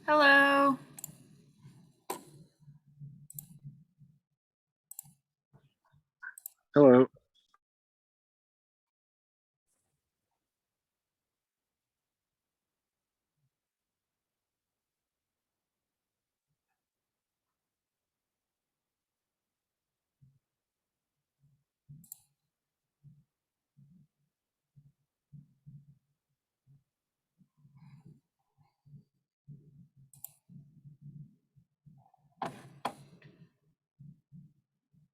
Hello. Hello.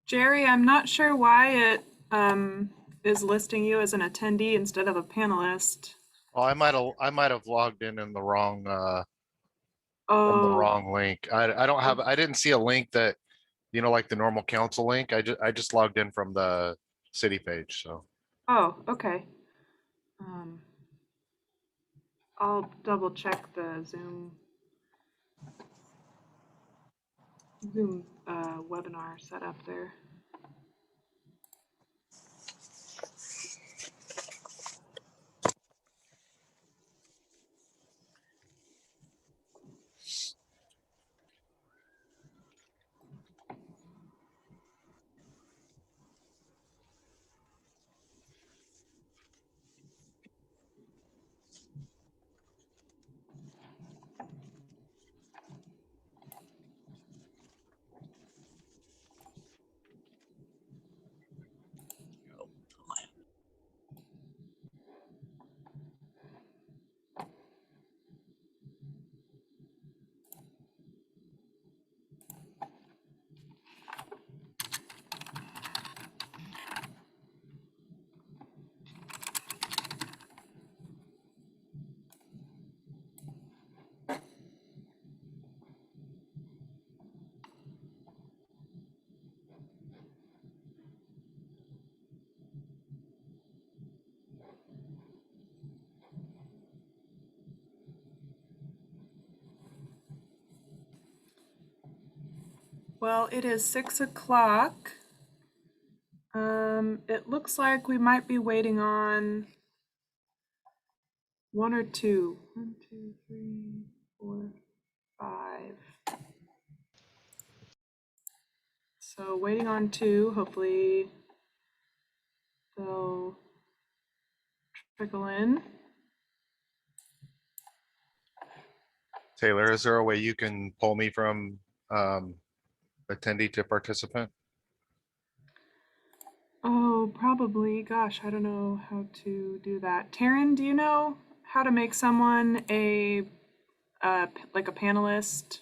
Jerry, I'm not sure why it is listing you as an attendee instead of a panelist. Oh, I might have logged in the wrong from the Oh, wrong link. I didn't see a link that like the normal council link. I just logged in from the city page. So okay. I'll double check the Zoom webinar setup there. Well, it is 6 o'clock. It looks like we might be waiting on one or two. 1, 2, 3, 4, 5. So waiting on 2. Hopefully they'll trickle in. Taylor, is there a way you can pull me from attendee to participant? Oh, probably. Gosh, I don't know how to do that. Taryn, do you know how to make someone like a panelist?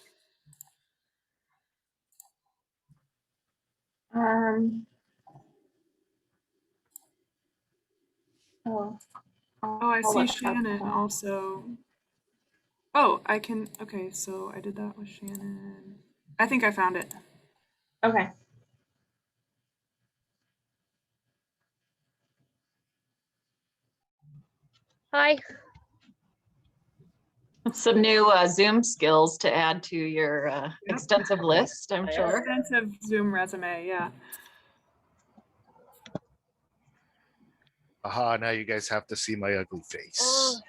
Oh, Oh, I see Shannon also. Oh, I can. Okay, so I did that with Shannon. I think I found it. Okay. Hi. Some new Zoom skills to add to your extensive list, I'm sure. Extensive Zoom resume, yeah. Aha, now you guys have to see my ugly face.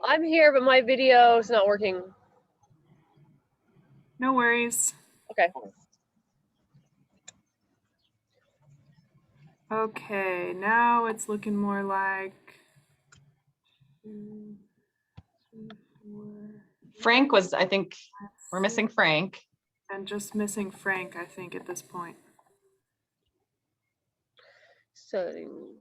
I'm here, but my video is not working. No worries. Okay. Okay, now it's looking more like 2, 3, 4, Frank was, I think, we're missing Frank. and just missing Frank, I think, at this point. Settings.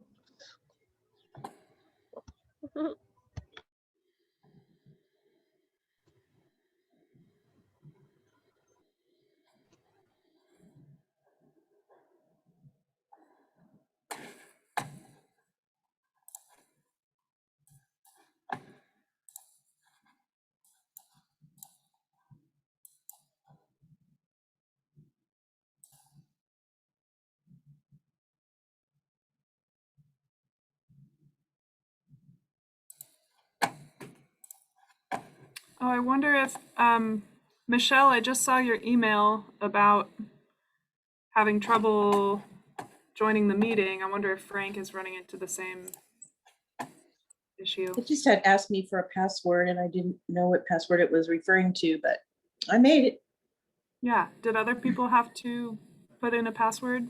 Oh, I wonder if, Michelle, I just saw your email about having trouble joining the meeting. I wonder if Frank is running into the same issue. It just had asked me for a password and I didn't know what password it was referring to, but I made it. Yeah, did other people have to put in a password?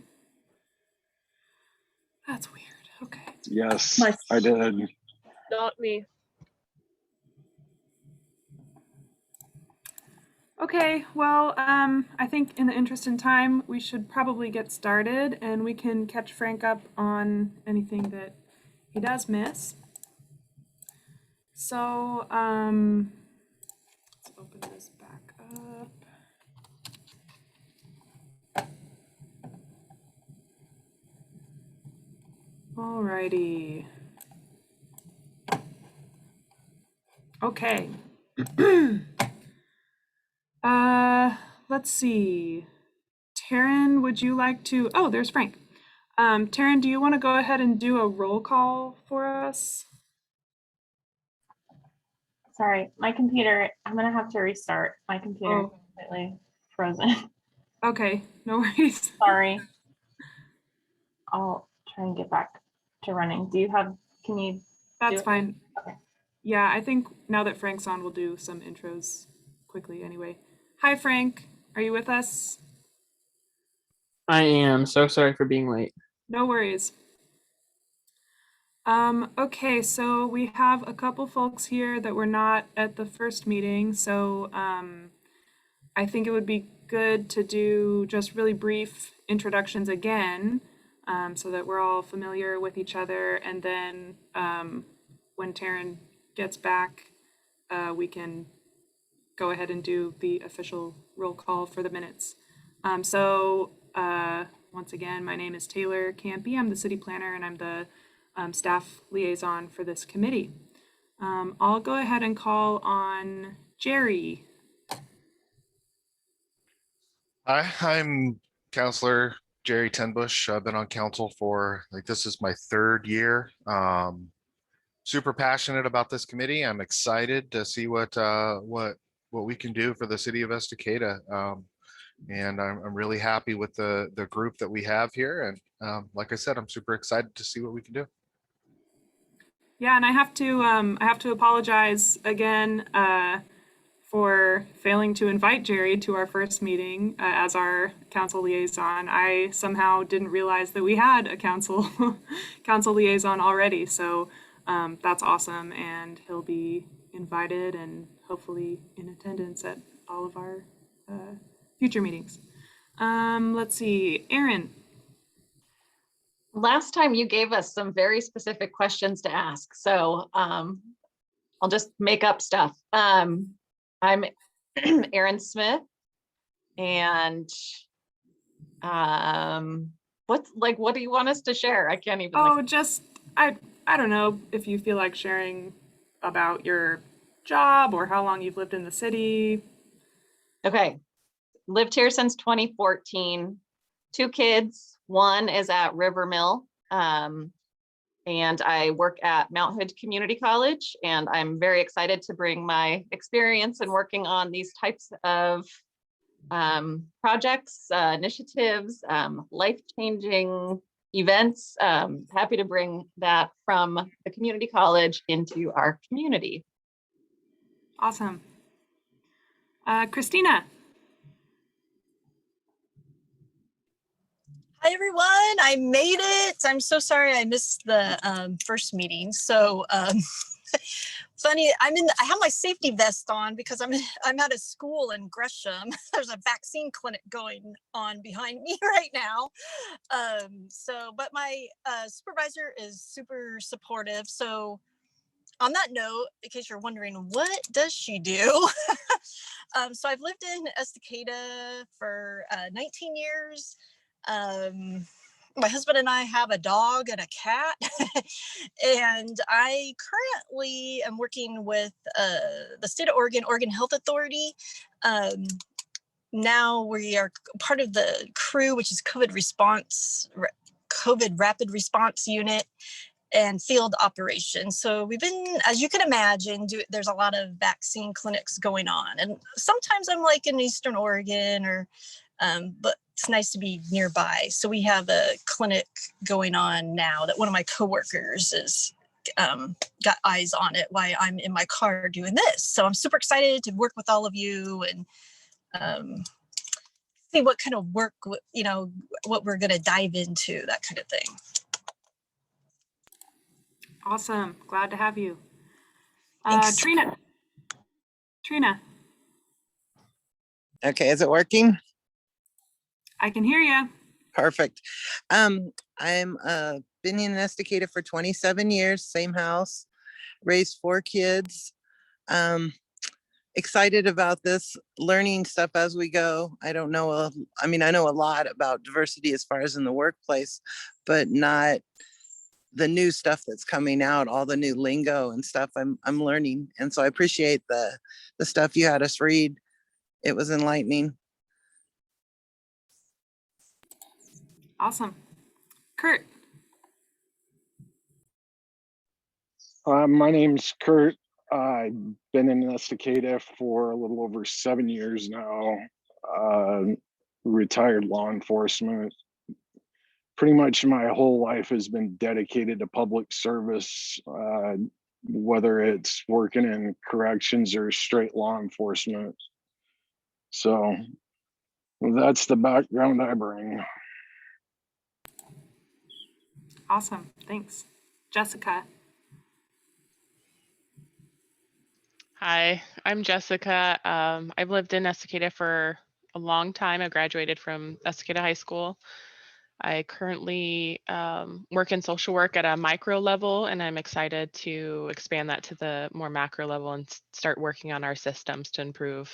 That's weird. Okay. Yes, My- I did. Not me. Okay, well, I think in the interest in time, we should probably get started and we can catch Frank up on anything that he does miss. So, let's open this back up. Alrighty. Okay. Let's see. Taryn, would you like to, oh, there's Frank. Taryn, do you want to go ahead and do a roll call for us? Sorry, my computer, I'm gonna have to restart. My computer is Oh. completely frozen. Okay, no worries. Sorry. I'll try and get back to running. Can you? That's it? fine. Okay. Yeah, I think now that Frank's on, we'll do some intros quickly anyway. Hi, Frank. Are you with us? I am so sorry for being late. No worries. Okay, so we have a couple folks here that were not at the first meeting, so I think it would be good to do just really brief introductions again, so that we're all familiar with each other, and then when Taryn gets back, we can go ahead and do the official roll call for the minutes. Once again, my name is Taylor Campy. I'm the city planner and I'm the staff liaison for this committee. I'll go ahead and call on Jerry. Hi, I'm Counselor Jerry Tenbush. I've been on council for, this is my third year. Super passionate about this committee. I'm excited to see what we can do for the city of Estacada. And I'm really happy with the group that we have here. And like I said, I'm super excited to see what we can do. Yeah, and I have to apologize again for failing to invite Jerry to our first meeting as our council liaison. I somehow didn't realize that we had a council liaison already. So that's awesome, and he'll be invited and hopefully in attendance at all of our future meetings. Let's see, Aaron. Last time you gave us some very specific questions to ask, so I'll just make up stuff. I'm Aaron Smith, and what do you want us to share? I can't even. Oh, just I don't know if you feel like sharing about your job or how long you've lived in the city. Okay, lived here since 2014. 2 kids. One is at River Mill, and I work at Mount Hood Community College, and I'm very excited to bring my experience in working on these types of projects, initiatives, life-changing events. Happy to bring that from the community college into our community. Awesome. Christina. Hi, everyone. I made it. I'm so sorry I missed the first meeting. So funny, I have my safety vest on because I'm at a school in Gresham. There's a vaccine clinic going on behind me right now. But my supervisor is super supportive. So on that note, in case you're wondering, what does she do? So I've lived in Estacada for 19 years. My husband and I have a dog and a cat, and I currently am working with the state of Oregon Health Authority. Now we are part of the crew, which is COVID Rapid Response Unit and field operations. So we've been, as you can imagine, there's a lot of vaccine clinics going on, and sometimes I'm like in Eastern Oregon but it's nice to be nearby. So we have a clinic going on now that one of my coworkers is got eyes on it while I'm in my car doing this. So I'm super excited to work with all of you and see what kind of work, what we're going to dive into, that kind of thing. Awesome. Glad to have you. Thanks. Trina, Okay, is it working? I can hear you. Perfect. I'm been in Estacada for 27 years, same house, raised 4 kids. Excited about this, learning stuff as we go. I don't know, I mean, I know a lot about diversity as far as in the workplace, but not the new stuff that's coming out, all the new lingo and stuff I'm learning. And so I appreciate the stuff you had us read. It was enlightening. Awesome. Kurt, My name's Kurt. I've been in Estacada for a little over 7 years now. Retired law enforcement. Pretty much my whole life has been dedicated to public service, whether it's working in corrections or straight law enforcement. So that's the background I bring. awesome. Thanks. Jessica. Hi, I'm Jessica. I've lived in Estacada for a long time. I graduated from Estacada High School. I currently work in social work at a micro level, and I'm excited to expand that to the more macro level and start working on our systems to improve,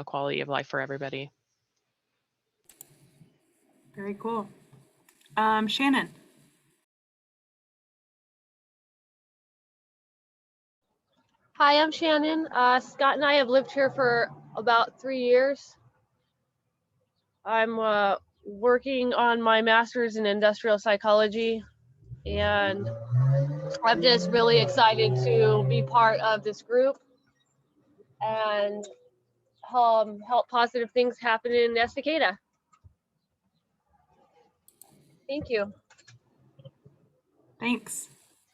quality of life for everybody. Very cool. Shannon. Hi, I'm Shannon. Scott and I have lived here for about 3 years. I'm working on my master's in industrial psychology, and I'm just really excited to be part of this group and help positive things happen in Estacada. Thank you. Thanks.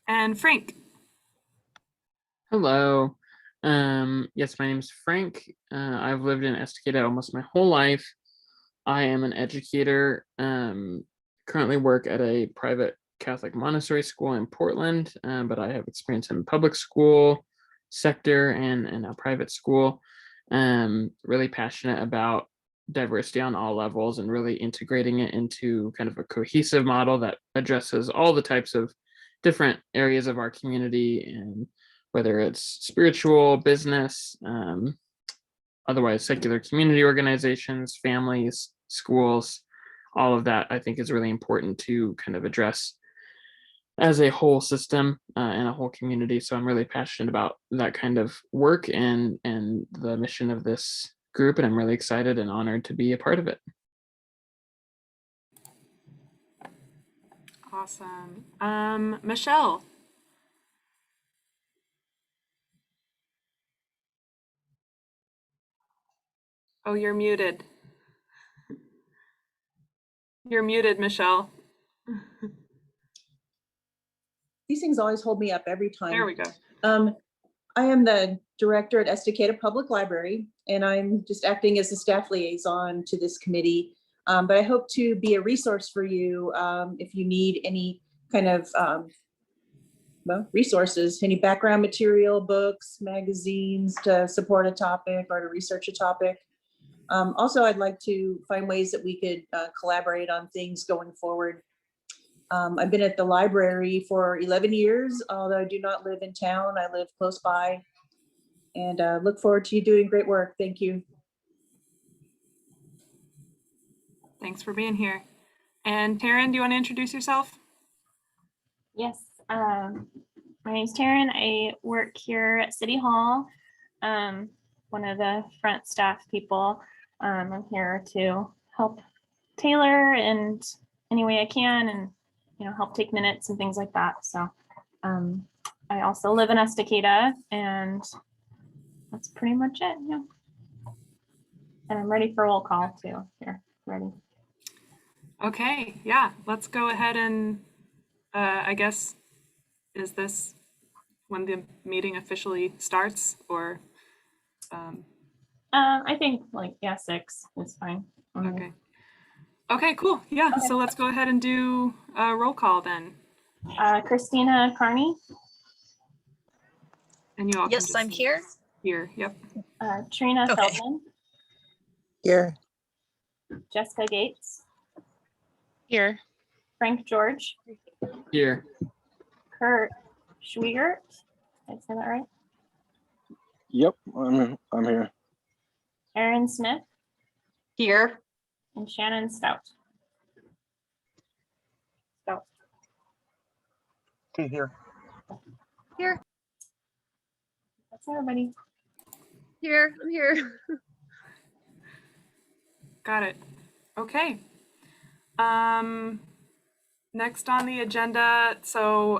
And Frank. Hello. Yes, my name is Frank. I've lived in Estacada almost my whole life. I am an educator, currently work at a private Catholic Montessori school in Portland, but I have experience in public school sector and a private school. Really passionate about diversity on all levels and really integrating it into kind of a cohesive model that addresses all the types of different areas of our community, and whether it's spiritual, business, otherwise secular community organizations, families, schools, all of that I think is really important to kind of address as a whole system and a whole community. So I'm really passionate about that kind of work and the mission of this group, and I'm really excited and honored to be a part of it. Awesome. Michelle. Oh, you're muted. You're muted, Michelle. These things always hold me up every time. There we go. I am the director at Estacada Public Library, and I'm just acting as the staff liaison to this committee. But I hope to be a resource for you if you need any kind of resources, any background material, books, magazines to support a topic or to research a topic. Also, I'd like to find ways that we could collaborate on things going forward. I've been at the library for 11 years, although I do not live in town. I live close by, and look forward to you doing great work. Thank you. Thanks for being here. And Taryn, do you want to introduce yourself? Yes, my name's Taryn. I work here at City Hall, one of the front staff people. I'm here to help tailor and any way I can, and help take minutes and things like that. So I also live in Estacada, and that's pretty much it. Yeah. And I'm ready for roll call too. Here, ready. Okay, yeah, let's go ahead and I guess is this when the meeting officially starts, or? I think like, yeah, 6 is fine. Okay. Okay, cool. Yeah, Okay. so let's go ahead and do a roll call then. Christina Carney, And you all can Yes, just I'm here. here. Yep. Trina Okay. Feldman, Here, Jessica Gates, Here. Frank George, Here. Kurt Schwiegert. Did I say that right? Yep, I'm here. Aaron Smith Here, and Shannon Stout. Stout. Here. Here, That's everybody. here, I'm here. Got it. Okay. Next on the agenda, so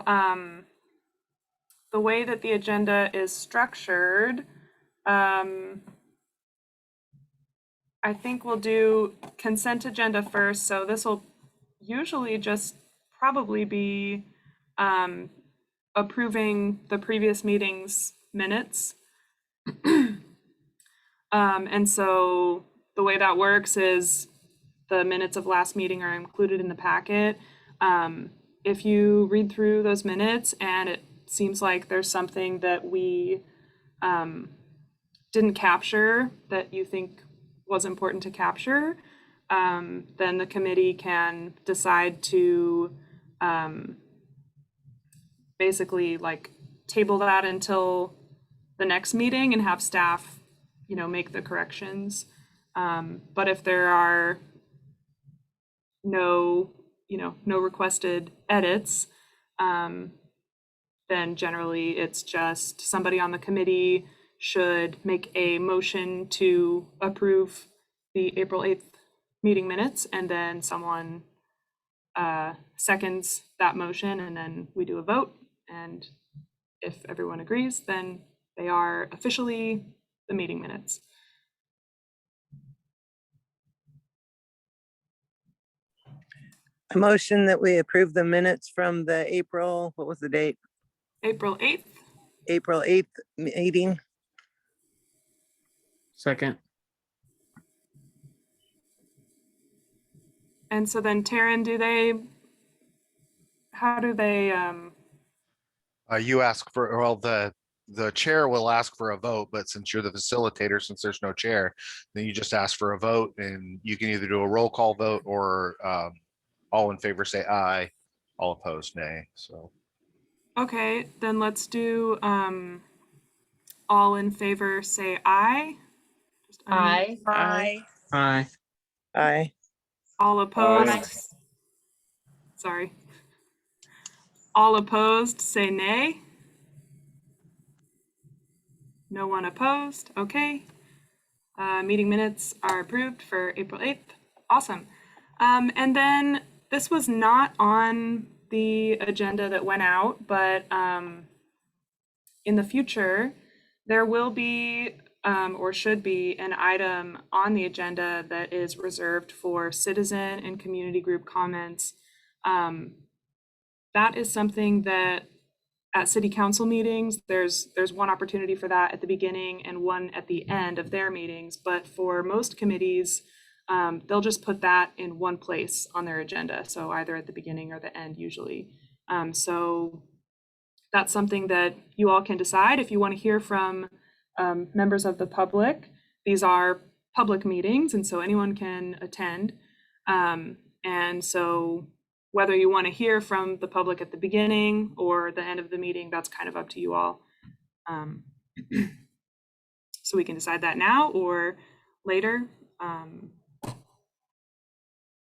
the way that the agenda is structured, I think we'll do consent agenda first. So this will usually just probably be approving the previous meeting's minutes. And so the way that works is the minutes of last meeting are included in the packet. If you read through those minutes and it seems like there's something that we didn't capture that you think was important to capture, then the committee can decide to basically like table that until the next meeting and have staff, you know, make the corrections. But if there are no requested edits, then generally it's just somebody on the committee should make a motion to approve the April 8th meeting minutes, and then someone seconds that motion, and then we do a vote. And if everyone agrees, then they are officially the meeting minutes. a motion that we approve the minutes from the April, what was the date? April 8th. April 8th meeting. Second. And so then Taryn, how do they, You ask for, well, the chair will ask for a vote, but since you're the facilitator, since there's no chair, then you just ask for a vote, and you can either do a roll call vote or all in favor say aye, all opposed nay. So okay, then let's do all in favor say aye. Just aye. Aye. Aye. Aye. All opposed. Aye. Sorry. All opposed say nay. No one opposed. Okay. Meeting minutes are approved for April 8th. Awesome. And then this was not on the agenda that went out, but in the future, there will be or should be an item on the agenda that is reserved for citizen and community group comments. That is something that at city council meetings, there's one opportunity for that at the beginning and one at the end of their meetings. But for most committees, they'll just put that in one place on their agenda. So either at the beginning or the end usually. So that's something that you all can decide if you want to hear from members of the public. These are public meetings, and so anyone can attend. And so whether you want to hear from the public at the beginning or the end of the meeting, that's kind of up to you all. So we can decide that now or later.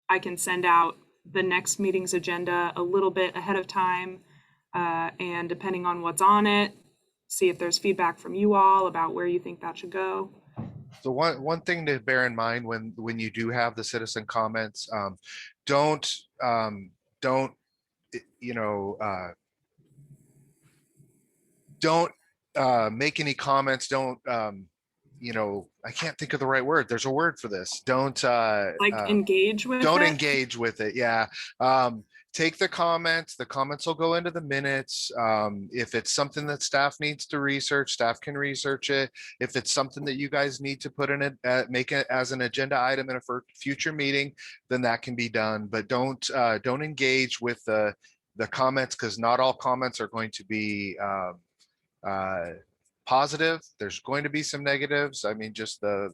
I can send out the next meeting's agenda a little bit ahead of time, and depending on what's on it, see if there's feedback from you all about where you think that should go. So one thing to bear in mind when you do have the citizen comments, don't make any comments. Don't I can't think of the right word. There's a word for this. Don't Like engage with don't it? engage with it. Yeah. take the comments will go into the minutes. If it's something that staff needs to research, staff can research it. If it's something that you guys need to put in it, make it as an agenda item in a future meeting, then that can be done. But don't engage with the comments, because not all comments are going to be positive. There's going to be some negatives. I mean, just the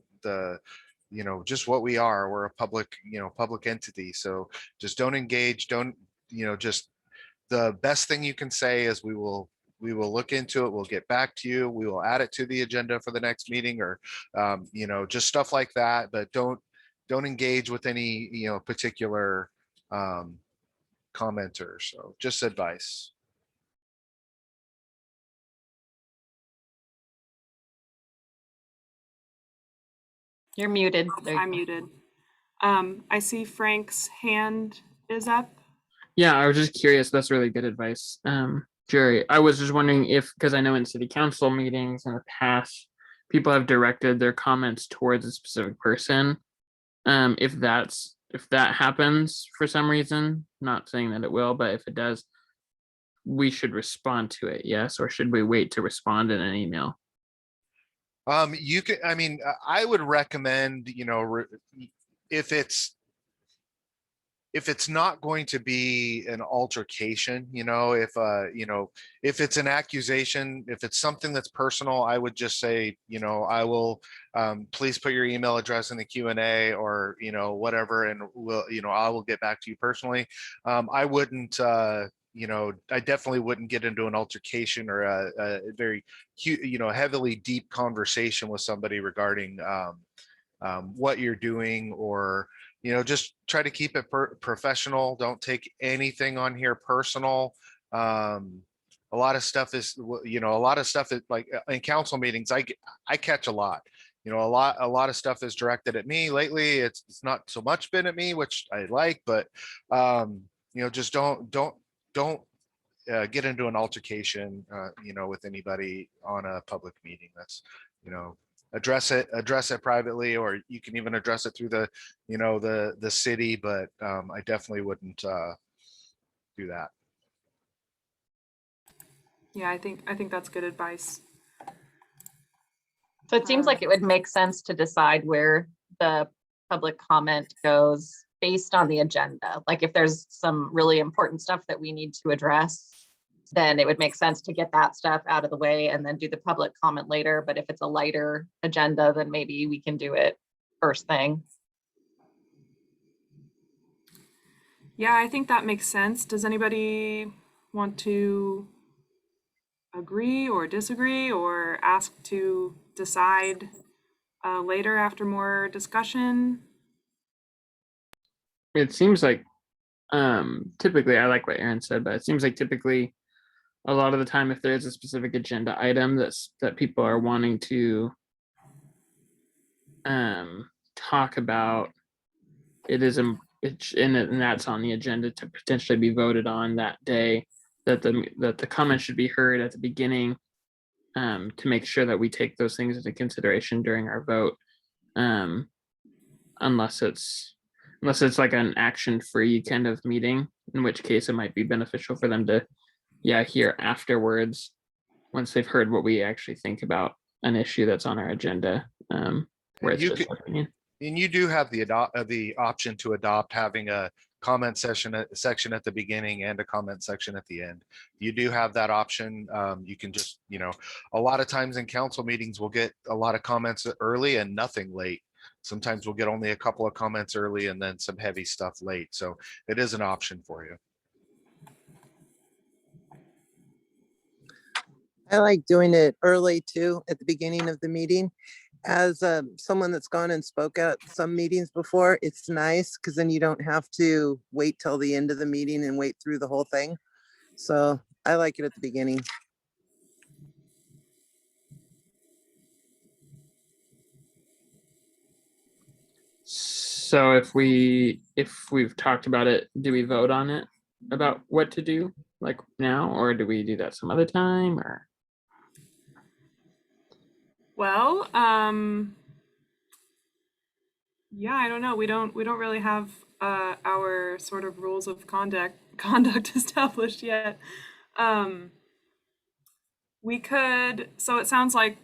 just what we are. We're a public, public entity. So just don't engage. Don't, just the best thing you can say is we will look into it. We'll get back to you. We will add it to the agenda for the next meeting, or, just stuff like that. But don't engage with any, particular commenter. So just advice. You're muted. There you I'm go. muted. I see Frank's hand is up. Yeah, I was just curious. That's really good advice. Jerry, I was just wondering if, because I know in city council meetings in the past, people have directed their comments towards a specific person. If that happens for some reason, not saying that it will, but if it does, we should respond to it, yes? Or should we wait to respond in an email? You can, I mean, I would recommend, if it's not going to be an altercation, if it's an accusation, if it's something that's personal, I would just say, I will, please put your email address in the Q&A, or, whatever, and I will get back to you personally. I wouldn't, I definitely wouldn't get into an altercation or a very, heavily deep conversation with somebody regarding what you're doing, or, just try to keep it professional. Don't take anything on here personal. A lot of stuff is, like in council meetings, I catch a lot. A lot of stuff is directed at me lately. It's not so much been at me, which I like, but just don't get into an altercation, with anybody on a public meeting. That's, address it privately, or you can even address it through the, the city, but I definitely wouldn't do that. Yeah, I think that's good advice. So it seems like it would make sense to decide where the public comment goes based on the agenda. Like if there's some really important stuff that we need to address, then it would make sense to get that stuff out of the way and then do the public comment later. But if it's a lighter agenda, then maybe we can do it first thing. Yeah, I think that makes sense. Does anybody want to agree or disagree, or ask to decide later after more discussion? It seems like typically, I like what Aaron said, but it seems like typically a lot of the time, if there's a specific agenda item that people are wanting to talk about, and that's on the agenda to potentially be voted on that day, that the comment should be heard at the beginning, to make sure that we take those things into consideration during our vote, unless it's like an action-free kind of meeting, in which case it might be beneficial for them to hear afterwards, once they've heard what we actually think about an issue that's on our agenda, where it's just our opinion. And you do have the option to adopt having a comment section at the beginning and a comment section at the end. You do have that option. You can just, a lot of times in council meetings, we'll get a lot of comments early and nothing late. Sometimes we'll get only a couple of comments early and then some heavy stuff late. So it is an option for you. I like doing it early too, at the beginning of the meeting. As someone that's gone and spoke at some meetings before, it's nice because then you don't have to wait till the end of the meeting and wait through the whole thing. So I like it at the beginning. So if we've talked about it, do we vote on it about what to do, like now, or do we do that some other time? Or Well, yeah, I don't know. We don't really have our sort of rules of conduct conduct established yet. We could, so it sounds like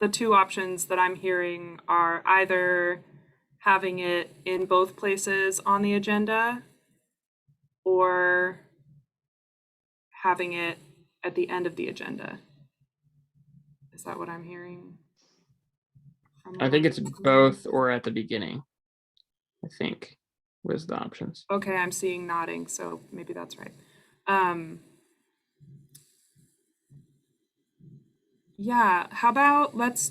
the two options that I'm hearing are either having it in both places on the agenda or having it at the end of the agenda. Is that what I'm hearing? I think it's both or at the beginning, I think was the options. Okay, I'm seeing nodding, so maybe that's right. Yeah, how about let's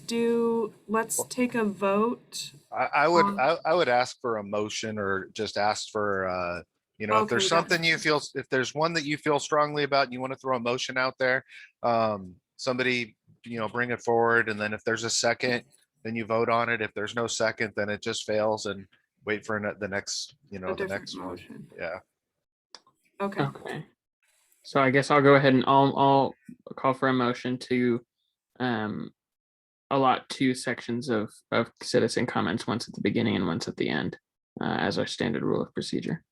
take a vote. I would ask for a motion or just ask for, you know, if there's Okay, something you feel, if there's one that you feel strongly about and you want to throw a motion out there, somebody, you know, bring it forward. And then if there's a second, then you vote on it. If there's no second, then it just fails and wait for the next, you know, the next one. Motion. Yeah. Okay. Okay. So I guess I'll go ahead and I'll call for a motion to allot 2 sections of citizen comments, once at the beginning and once at the end, as our standard rule of procedure.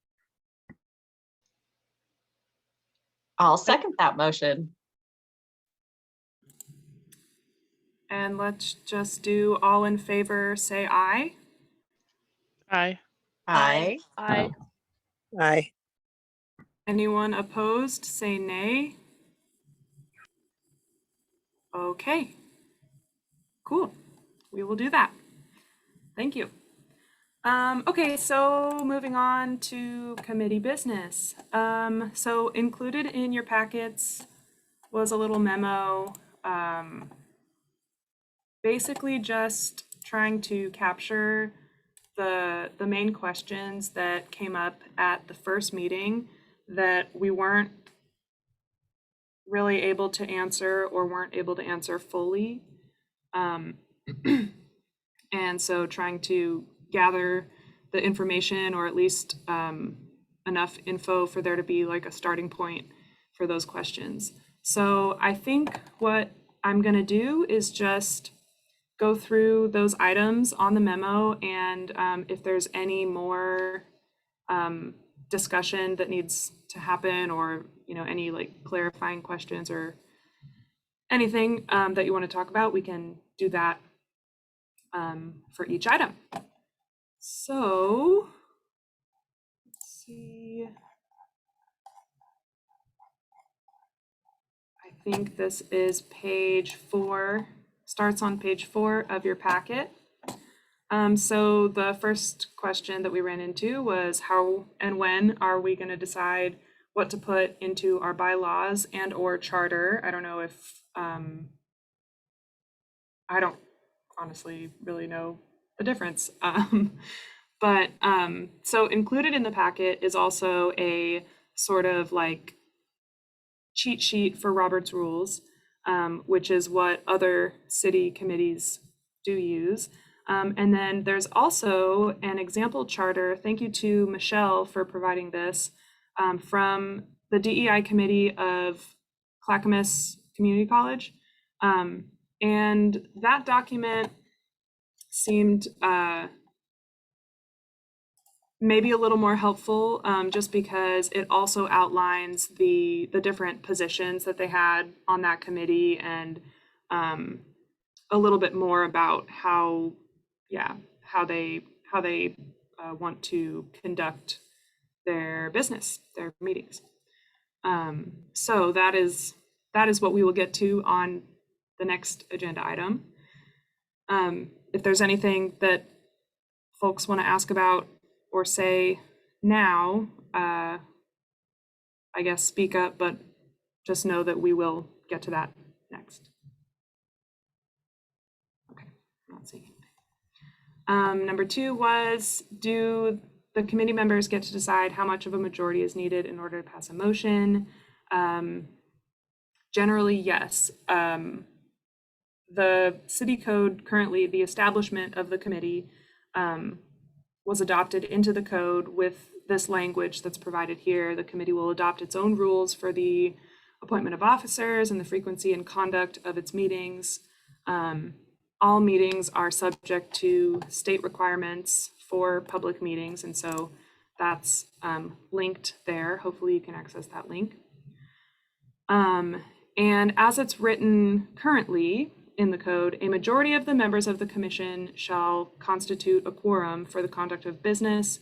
I'll second that motion. And let's just do all in favor, say aye. Aye. Aye. I Aye. Anyone opposed, say nay. Okay. Cool. We will do that. Thank you. Okay, so moving on to committee business. So included in your packets was a little memo, basically just trying to capture the main questions that came up at the first meeting that we weren't really able to answer or weren't able to answer fully. And so trying to gather the information, or at least enough info for there to be like a starting point for those questions. So I think what I'm gonna do is just go through those items on the memo, and if there's any more discussion that needs to happen, or you know, any like clarifying questions or anything that you want to talk about, we can do that for each item. So let's see. I think this is page 4, starts on page 4 of your packet. So the first question that we ran into was how and when are we going to decide what to put into our bylaws and or charter? I don't know if, I don't honestly really know the difference. But so included in the packet is also a sort of like cheat sheet for Robert's Rules, which is what other city committees do use. And then there's also an example charter. Thank you to Michelle for providing this, from the DEI committee of Clackamas Community College. And that document seemed maybe a little more helpful, just because it also outlines the different positions that they had on that committee, and a little bit more about how they want to conduct their business, their meetings. So that is what we will get to on the next agenda item. If there's anything that folks want to ask about or say now, I guess speak up, but just know that we will get to that next. Okay, I'm not seeing anything. Number 2 was, do the committee members get to decide how much of a majority is needed in order to pass a motion? Generally, yes. The city code currently, the establishment of the committee was adopted into the code with this language that's provided here. The committee will adopt its own rules for the appointment of officers and the frequency and conduct of its meetings. All meetings are subject to state requirements for public meetings, and so that's linked there. Hopefully you can access that link. And as it's written currently in the code, a majority of the members of the commission shall constitute a quorum for the conduct of business,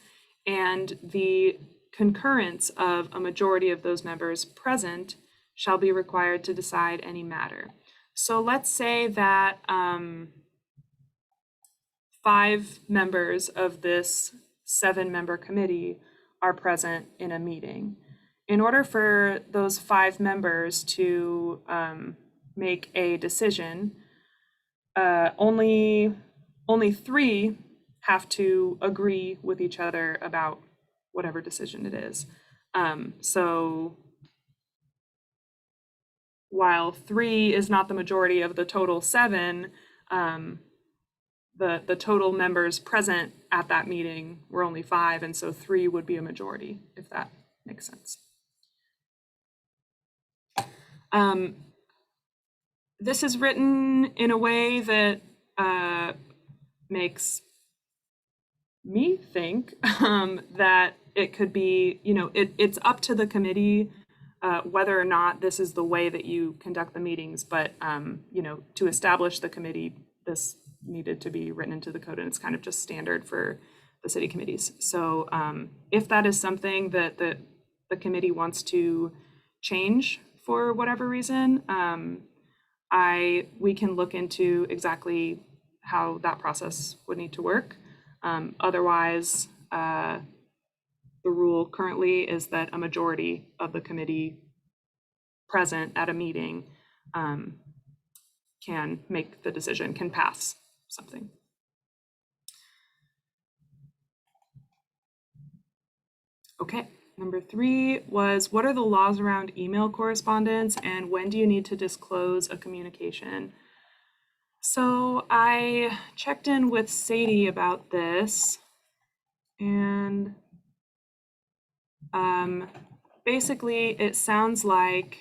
and the concurrence of a majority of those members present shall be required to decide any matter. So let's say that 5 members of this 7-member committee are present in a meeting. In order for those 5 members to make a decision, only 3 have to agree with each other about whatever decision it is. So while 3 is not the majority of the total 7, the total members present at that meeting were only 5, and so 3 would be a majority, if that makes sense. This is written in a way that makes me think that it could be, it's up to the committee whether or not this is the way that you conduct the meetings, but to establish the committee, this needed to be written into the code, and it's kind of just standard for the city committees. So if that is something that the committee wants to change for whatever reason, we can look into exactly how that process would need to work. Otherwise, the rule currently is that a majority of the committee present at a meeting can make the decision, can pass something. Okay, number 3 was, what are the laws around email correspondence and when do you need to disclose a communication? So I checked in with Sadie about this, and basically it sounds like,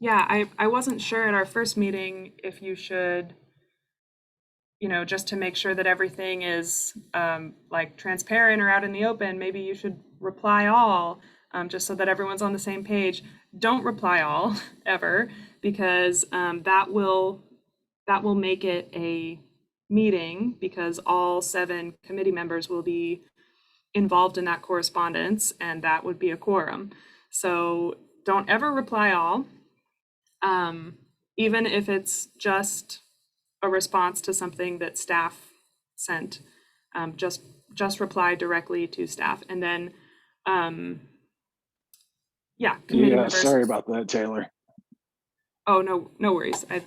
yeah, I wasn't sure at our first meeting if you should, just to make sure that everything is like transparent or out in the open, maybe you should reply all, just so that everyone's on the same page. Don't reply all ever, because that will make it a meeting, because all 7 committee members will be involved in that correspondence, and that would be a quorum. So don't ever reply all, even if it's just a response to something that staff sent. Just reply directly to staff, and then committee Yeah, members. sorry about that, Taylor. Oh, no worries. I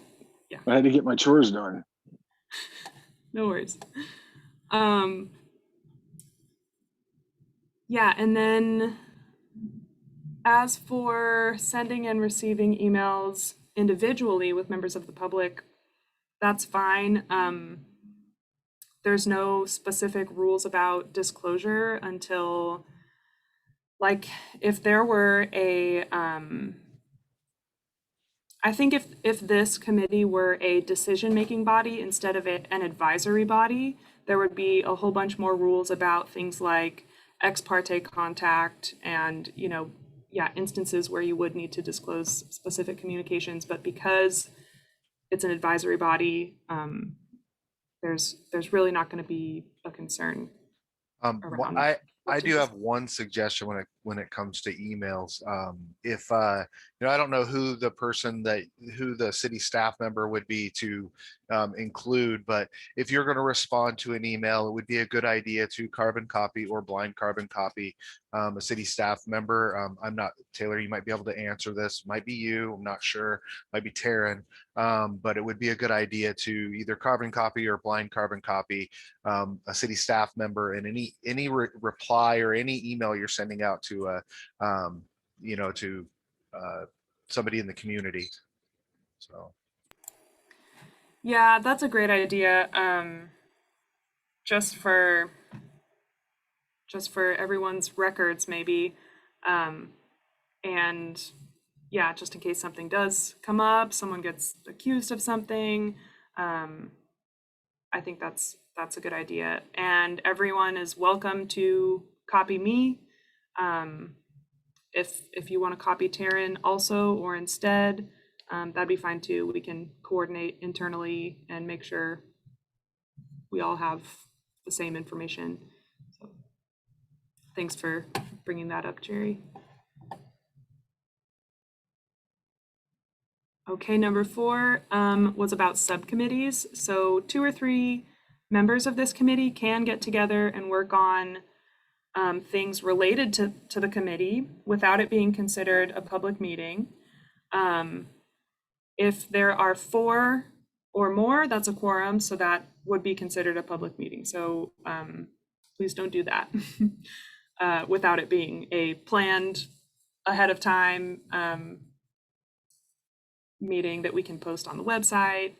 had to get my chores done. No worries. Yeah, and then as for sending and receiving emails individually with members of the public, that's fine. There's no specific rules about disclosure until, like, if there were a, I think if this committee were a decision-making body instead of an advisory body, there would be a whole bunch more rules about things like ex parte contact and, instances where you would need to disclose specific communications. But because it's an advisory body, there's really not going to be a concern around I do have one suggestion when it comes to emails. If I don't know who the city staff member would be to include, but if you're going to respond to an email, it would be a good idea to carbon copy or blind carbon copy a city staff member. I'm not, Taylor, you might be able to answer this. Might be you, I'm not sure. Might be Taryn, but it would be a good idea to either carbon copy or blind carbon copy a city staff member in any reply or any email you're sending out to somebody in the community. So yeah, that's a great idea. Just for everyone's records, maybe, and yeah, just in case something does come up, someone gets accused of something, I think that's a good idea. And everyone is welcome to copy me. If you want to copy Taryn also or instead, that'd be fine too. We can coordinate internally and make sure we all have the same information. So, thanks for bringing that up, Jerry. Okay, number 4 was about subcommittees. So 2 or 3 members of this committee can get together and work on things related to the committee without it being considered a public meeting. If there are 4 or more, that's a quorum, so that would be considered a public meeting. So please don't do that without it being a planned ahead of time meeting that we can post on the website.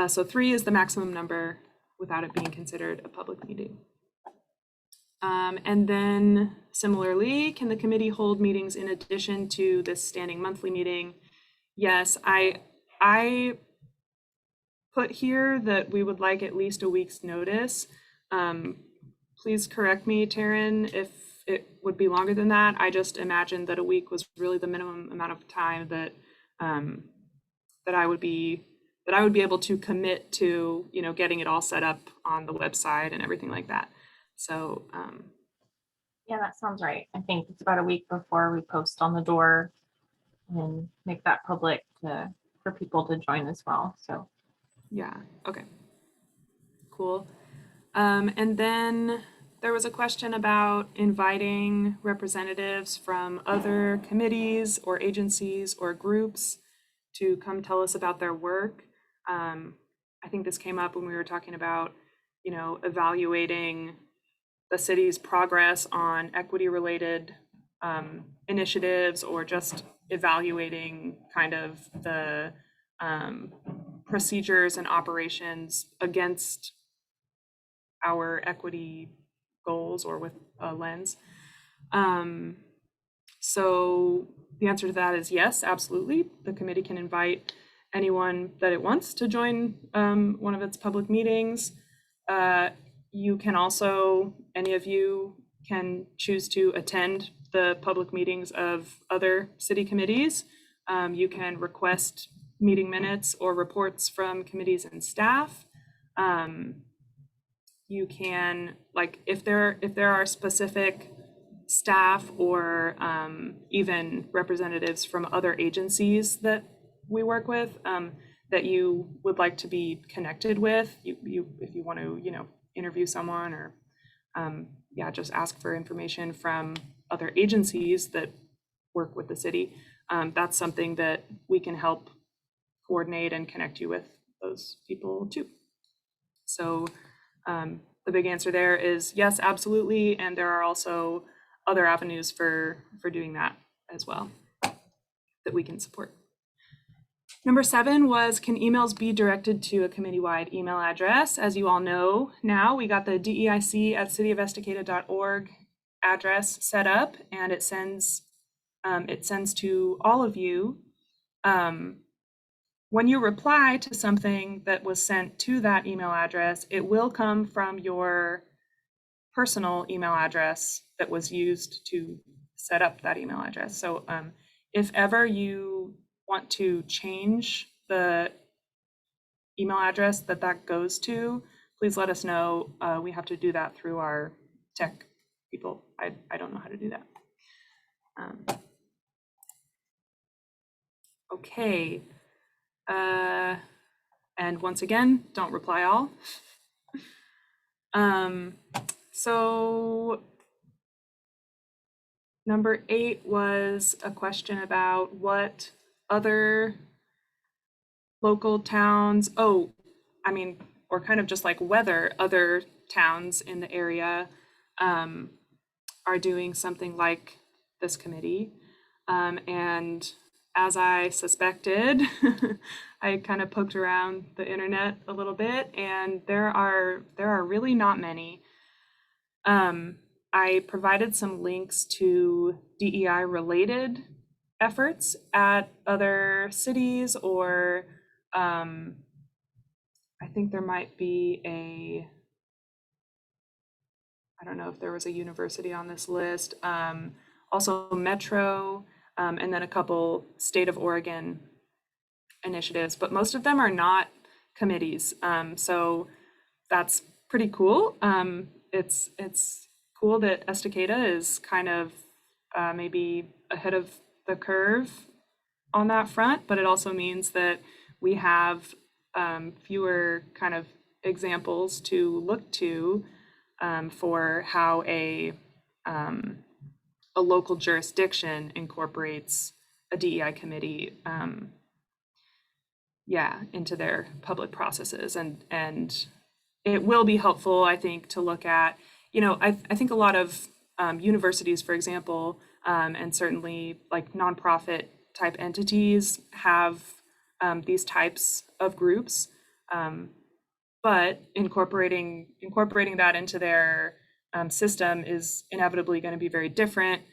So 3 is the maximum number without it being considered a public meeting. And then similarly, can the committee hold meetings in addition to this standing monthly meeting? Yes, I put here that we would like at least a week's notice. Please correct me, Taryn, if it would be longer than that. I just imagined that a week was really the minimum amount of time that that I would be able to commit to, you know, getting it all set up on the website and everything like that. So Yeah, that sounds right. I think it's about a week before we post on the door and make that public for people to join as well. So yeah, okay, cool. And then there was a question about inviting representatives from other committees or agencies or groups to come tell us about their work. I think this came up when we were talking about, you know, evaluating the city's progress on equity-related initiatives, or just evaluating kind of the procedures and operations against our equity goals or with a lens. So the answer to that is yes, absolutely. The committee can invite anyone that it wants to join one of its public meetings. You can also, any of you can choose to attend the public meetings of other city committees. You can request meeting minutes or reports from committees and staff. You can, like, if there are specific staff or even representatives from other agencies that we work with that you would like to be connected with, if you want to, you know, interview someone or just ask for information from other agencies that work with the city, that's something that we can help coordinate and connect you with those people too. So the big answer there is yes, absolutely. And there are also other avenues for doing that as well that we can support. Number 7 was, can emails be directed to a committee-wide email address? As you all know, now we got the DEIC@cityofestacada.org address set up, and it sends to all of you. When you reply to something that was sent to that email address, it will come from your personal email address that was used to set up that email address. So if ever you want to change the email address that goes to, please let us know. We have to do that through our tech people. I don't know how to do that. Okay. And once again, don't reply all. So number 8 was a question about what other local towns, or kind of just like whether other towns in the area are doing something like this committee. And as I suspected, I kind of poked around the internet a little bit, and there are really not many. I provided some links to DEI related efforts at other cities, or I think there might be I don't know if there was a university on this list, also Metro, and then a couple state of Oregon initiatives, but most of them are not committees. So that's pretty cool. It's cool that Estacada is kind of maybe ahead of the curve on that front, but it also means that we have fewer kind of examples to look to for how a local jurisdiction incorporates a DEI committee into their public processes. And it will be helpful, I think, to look at, I think a lot of universities, for example, and certainly like nonprofit type entities have these types of groups, but incorporating that into their system is inevitably going to be very different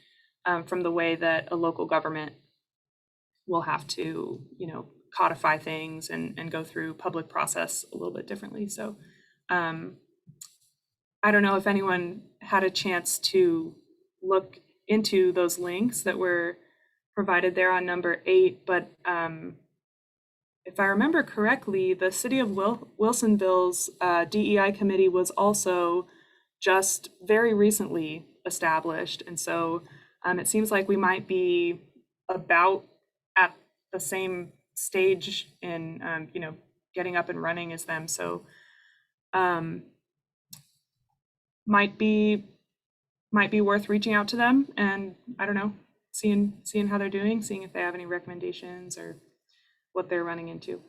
from the way that a local government will have to, codify things and go through public process a little bit differently. So I don't know if anyone had a chance to look into those links that were provided there on number 8, but if I remember correctly, the City of Wilsonville's DEI committee was also just very recently established. And so it seems like we might be about at the same stage in, getting up and running as them. So might be worth reaching out to them and, I don't know, seeing how they're doing, seeing if they have any recommendations or what they're running into.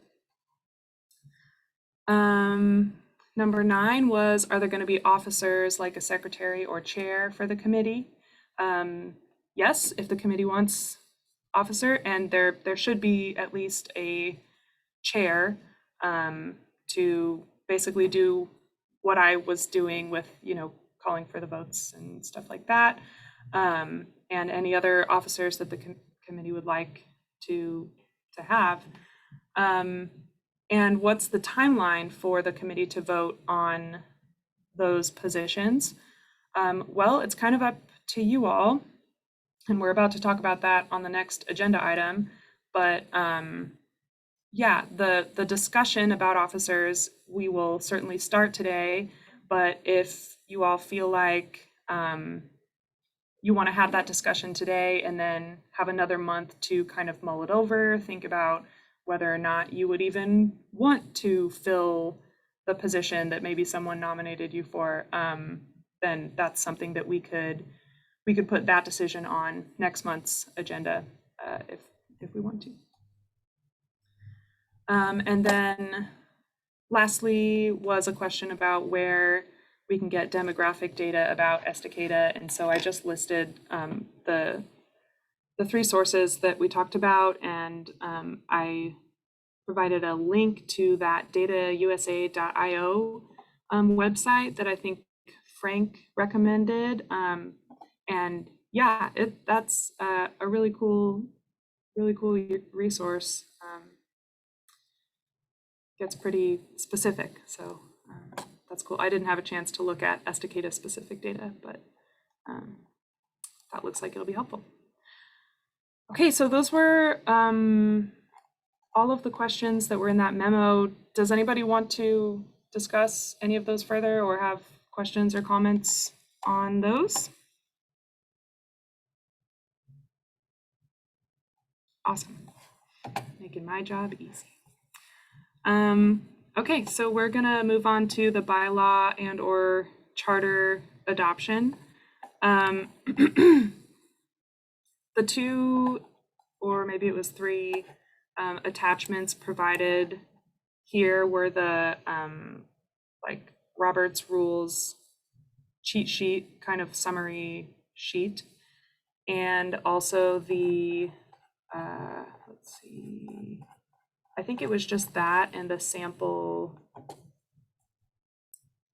Number 9 was, are there going to be officers like a secretary or chair for the committee? Yes, if the committee wants officer, and there should be at least a chair to basically do what I was doing with, calling for the votes and stuff like that, and any other officers that the committee would like to have. And what's the timeline for the committee to vote on those positions? Well, it's kind of up to you all, and we're about to talk about that on the next agenda item. But yeah, the discussion about officers, we will certainly start today. But if you all feel like you want to have that discussion today and then have another month to kind of mull it over, think about whether or not you would even want to fill the position that maybe someone nominated you for, then that's something that we could put that decision on next month's agenda if we want to. And then lastly was a question about where we can get demographic data about Estacada. And so I just listed the 3 sources that we talked about, and I provided a link to that datausa.io website that I think Frank recommended. And yeah, that's a really cool resource. Gets pretty specific, so that's cool. I didn't have a chance to look at Estacada specific data, but that looks like it'll be helpful. Okay, so those were all of the questions that were in that memo. Does anybody want to discuss any of those further or have questions or comments on those? Awesome. Making my job easy. Okay, so we're gonna move on to the bylaw and or charter adoption. The 2, or maybe it was 3, attachments provided here were the like Robert's rules cheat sheet, kind of summary sheet, and also the let's see, I think it was just that and the sample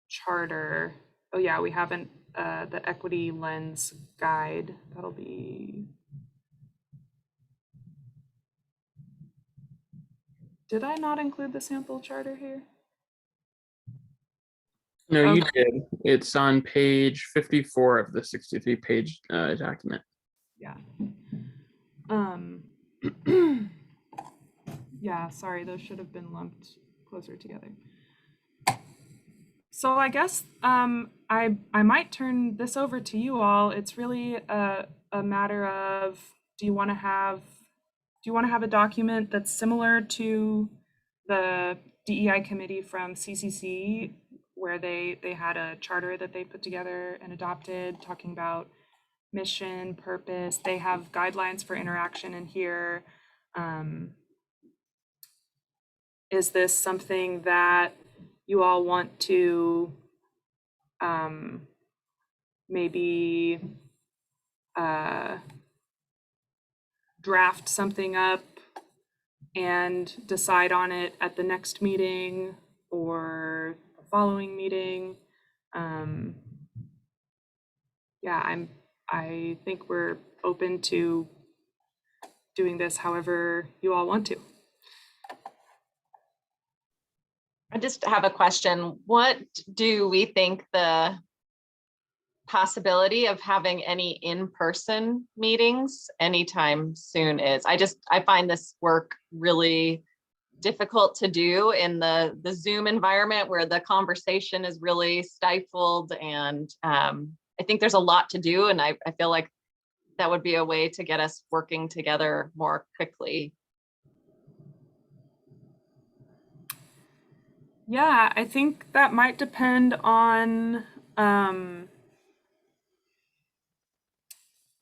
charter. Oh yeah, we haven't the equity lens guide. That'll be, did I not include the sample charter here? No, you Okay. did. It's on page 54 of the 63-page document. Yeah. Yeah, sorry, those should have been lumped closer together. So I guess I might turn this over to you all. It's really a matter of, do you want to have a document that's similar to the DEI committee from CCC, where they had a charter that they put together and adopted, talking about mission, purpose. They have guidelines for interaction in here. Is this something that you all want to maybe draft something up and decide on it at the next meeting or the following meeting? Yeah, I think we're open to doing this however you all want to. I just have a question. What do we think the possibility of having any in-person meetings anytime soon is? I find this work really difficult to do in the Zoom environment where the conversation is really stifled, and I think there's a lot to do, and I feel like that would be a way to get us working together more quickly. Yeah, I think that might depend on,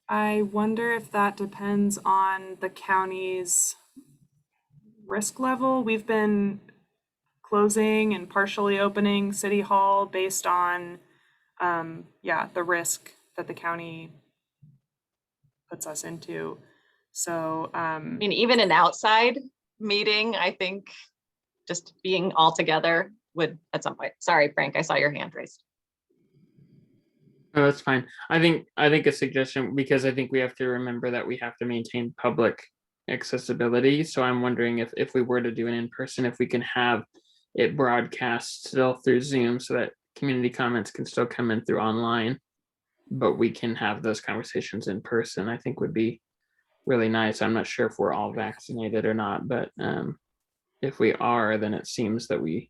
I wonder if that depends on the county's risk level. We've been closing and partially opening City Hall based on, yeah, the risk that the county puts us into. So, I mean, even an outside meeting, I think just being all together would at some point. Sorry, Frank, I saw your hand raised. No, that's fine. I think a suggestion, because I think we have to remember that we have to maintain public accessibility. So I'm wondering if we were to do an in-person, if we can have it broadcast still through Zoom so that community comments can still come in through online, but we can have those conversations in person, I think would be really nice. I'm not sure if we're all vaccinated or not, but if we are, then it seems that we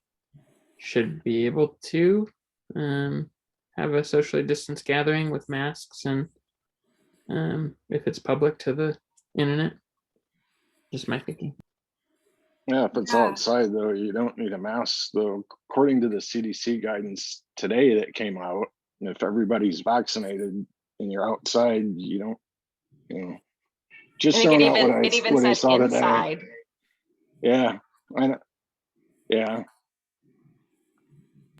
should be able to have a socially distanced gathering with masks, and if it's public to the internet. Just my thinking. Yeah, if it's Yeah. outside though, you don't need a mask though. According to the CDC guidance today that came out, and if everybody's vaccinated and you're outside, you don't, just I think throwing out it even what I said saw today. inside. Yeah, I know. Yeah,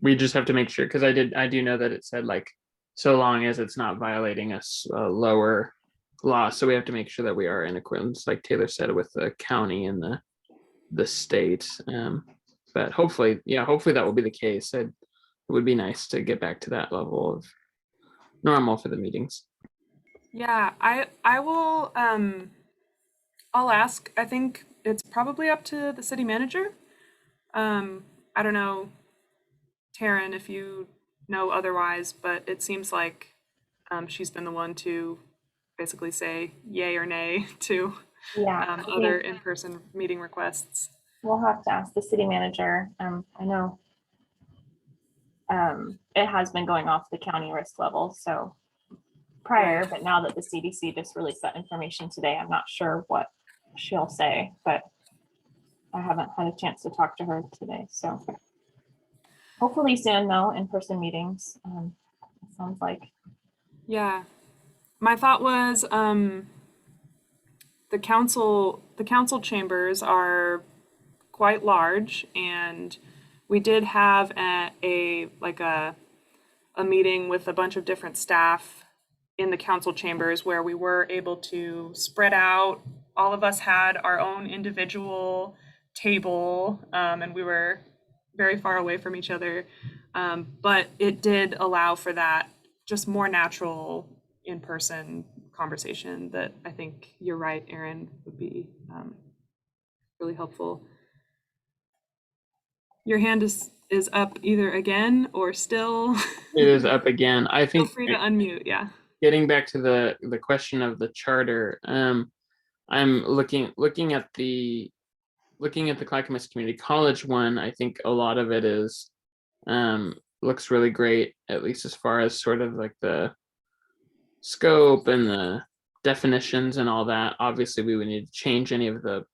We just have to make sure, because I do know that it said like, so long as it's not violating a lower law. So we have to make sure that we are in accordance, like Taylor said, with the county and the state. But hopefully that will be the case. It would be nice to get back to that level of normal for the meetings. yeah, I will, I'll ask. I think it's probably up to the city manager. I don't know, Taryn, if you know otherwise, but it seems like she's been the one to basically say yay or nay to Yeah, I other think in-person meeting requests. we'll have to ask the city manager. I know it has been going off the county risk level, so prior, but now that the CDC just released that information today, I'm not sure what she'll say, but I haven't had a chance to talk to her today, so hopefully soon though, in-person meetings. It sounds like. Yeah, my thought was the council chambers are quite large, and we did have a meeting with a bunch of different staff in the council chambers where we were able to spread out. All of us had our own individual table, and we were very far away from each other. But it did allow for that just more natural in-person conversation that I think you're right, Erin, would be really helpful. Your hand is is up either again or still. It is up again. I Feel think free to unmute, yeah. getting back to the question of the charter, I'm looking at the Clackamas Community College one. I think a lot of it is looks really great, at least as far as sort of like the scope and the definitions and all that. Obviously, we would need to change any of the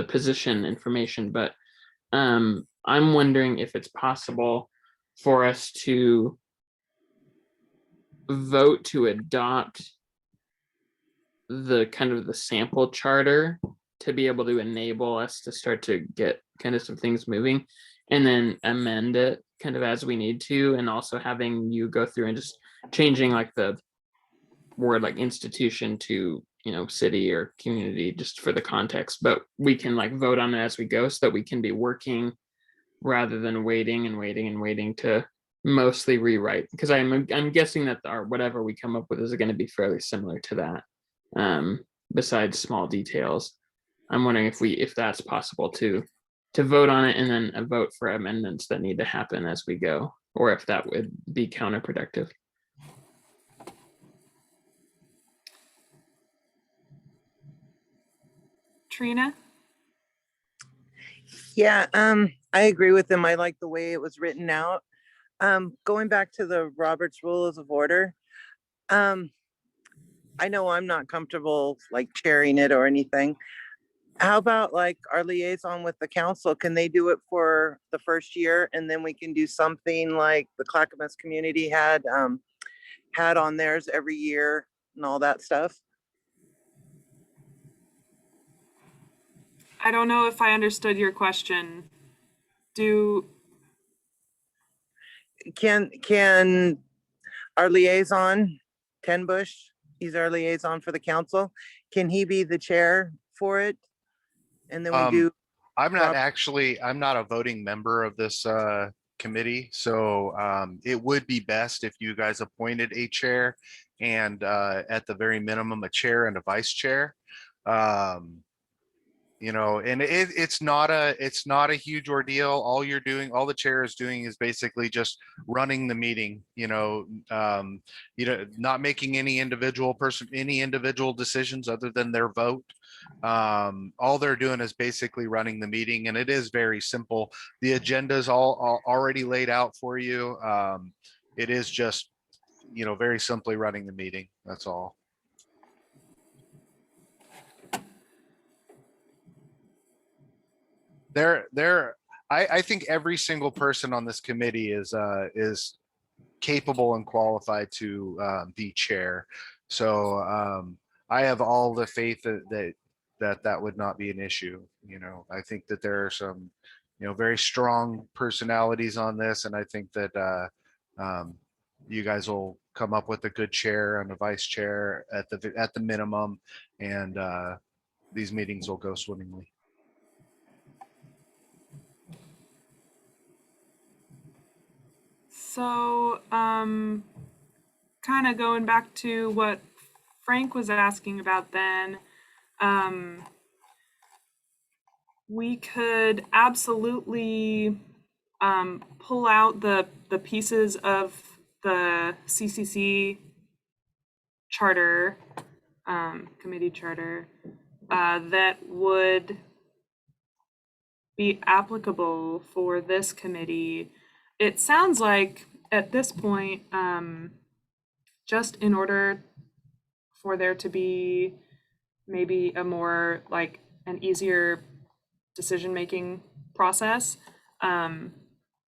position information, but I'm wondering if it's possible for us to vote to adopt the kind of the sample charter to be able to enable us to start to get kind of some things moving, and then amend it kind of as we need to, and also having you go through and just changing like the word like institution to, you know, city or community, just for the context, but we can like vote on it as we go so that we can be working rather than waiting and waiting and waiting to mostly rewrite, because I'm guessing that our whatever we come up with is going to be fairly similar to that, besides small details. I'm wondering if that's possible to vote on it and then a vote for amendments that need to happen as we go, or if that would be counterproductive. Trina? Yeah, I agree with them. I like the way it was written out. Going back to the Robert's Rules of Order, I know I'm not comfortable like chairing it or anything. How about like our liaison with the council? Can they do it for the first year, and then we can do something like the Clackamas community had on theirs every year and all that stuff? I don't know if I understood your question. Can our liaison, Ten Bush, he's our liaison for the council, can he be the chair for it? And then we do. I'm not a voting member of this committee, so it would be best if you guys appointed a chair and at the very minimum a chair and a vice chair. You know, and it's not a huge ordeal. All the chair is doing is basically just running the meeting, not making any individual decisions other than their vote. All they're doing is basically running the meeting, and it is very simple. The agenda is all already laid out for you. It is just, very simply running the meeting. That's all. I think every single person on this committee is capable and qualified to be chair. So I have all the faith that would not be an issue. I think that there are some, very strong personalities on this, and I think that you guys will come up with a good chair and a vice chair at the minimum, and these meetings will go swimmingly. So, kind of going back to what Frank was asking about then, we could absolutely pull out the pieces of the CCC charter, committee charter, that would be applicable for this committee. It sounds like at this point, just in order for there to be maybe a more like an easier decision-making process,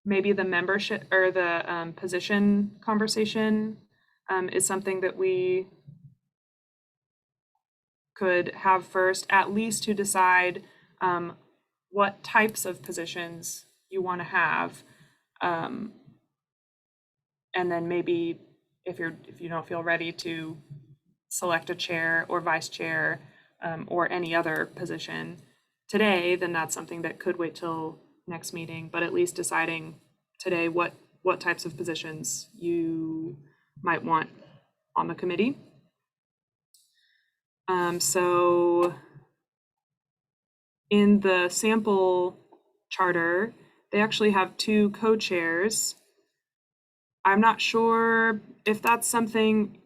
maybe the membership or the position conversation is something that we could have first, at least to decide what types of positions you want to have. And then maybe if you don't feel ready to select a chair or vice chair or any other position today, then that's something that could wait till next meeting, but at least deciding today what types of positions you might want on the committee. So in the sample charter, they actually have 2 co-chairs. I'm not sure if that's something,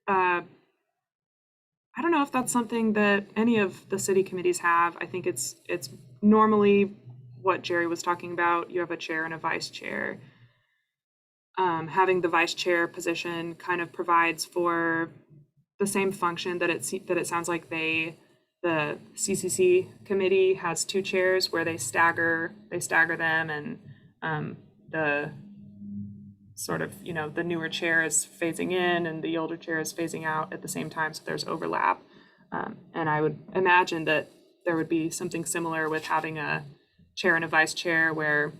I don't know if that's something that any of the city committees have. I think it's normally what Jerry was talking about. You have a chair and a vice chair. Having the vice chair position kind of provides for the same function that it sounds like the CCC committee has 2 chairs where they stagger them, and the sort of, the newer chair is phasing in and the older chair is phasing out at the same time, so there's overlap. And I would imagine that there would be something similar with having a chair and a vice chair, where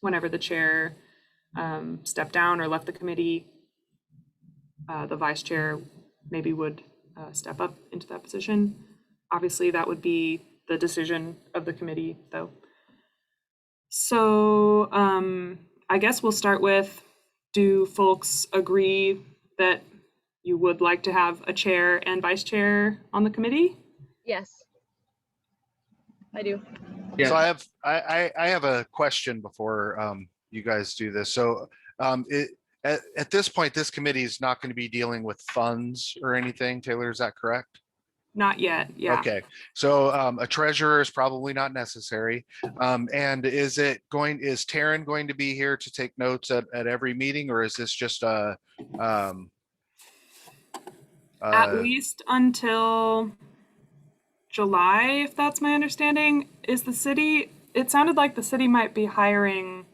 whenever the chair stepped down or left the committee, the vice chair maybe would step up into that position. Obviously, that would be the decision of the committee, though. So I guess we'll start with, do folks agree that you would like to have a chair and vice chair on the committee? Yes. I do. Yeah. So I have a question before you guys do this. So at this point, this committee is not going to be dealing with funds or anything. Taylor, is that correct? Not yet, yeah. Okay, so a treasurer is probably not necessary. And is Taryn going to be here to take notes at every meeting, or is this just At least until July, if that's my understanding. It sounded like the city might be hiring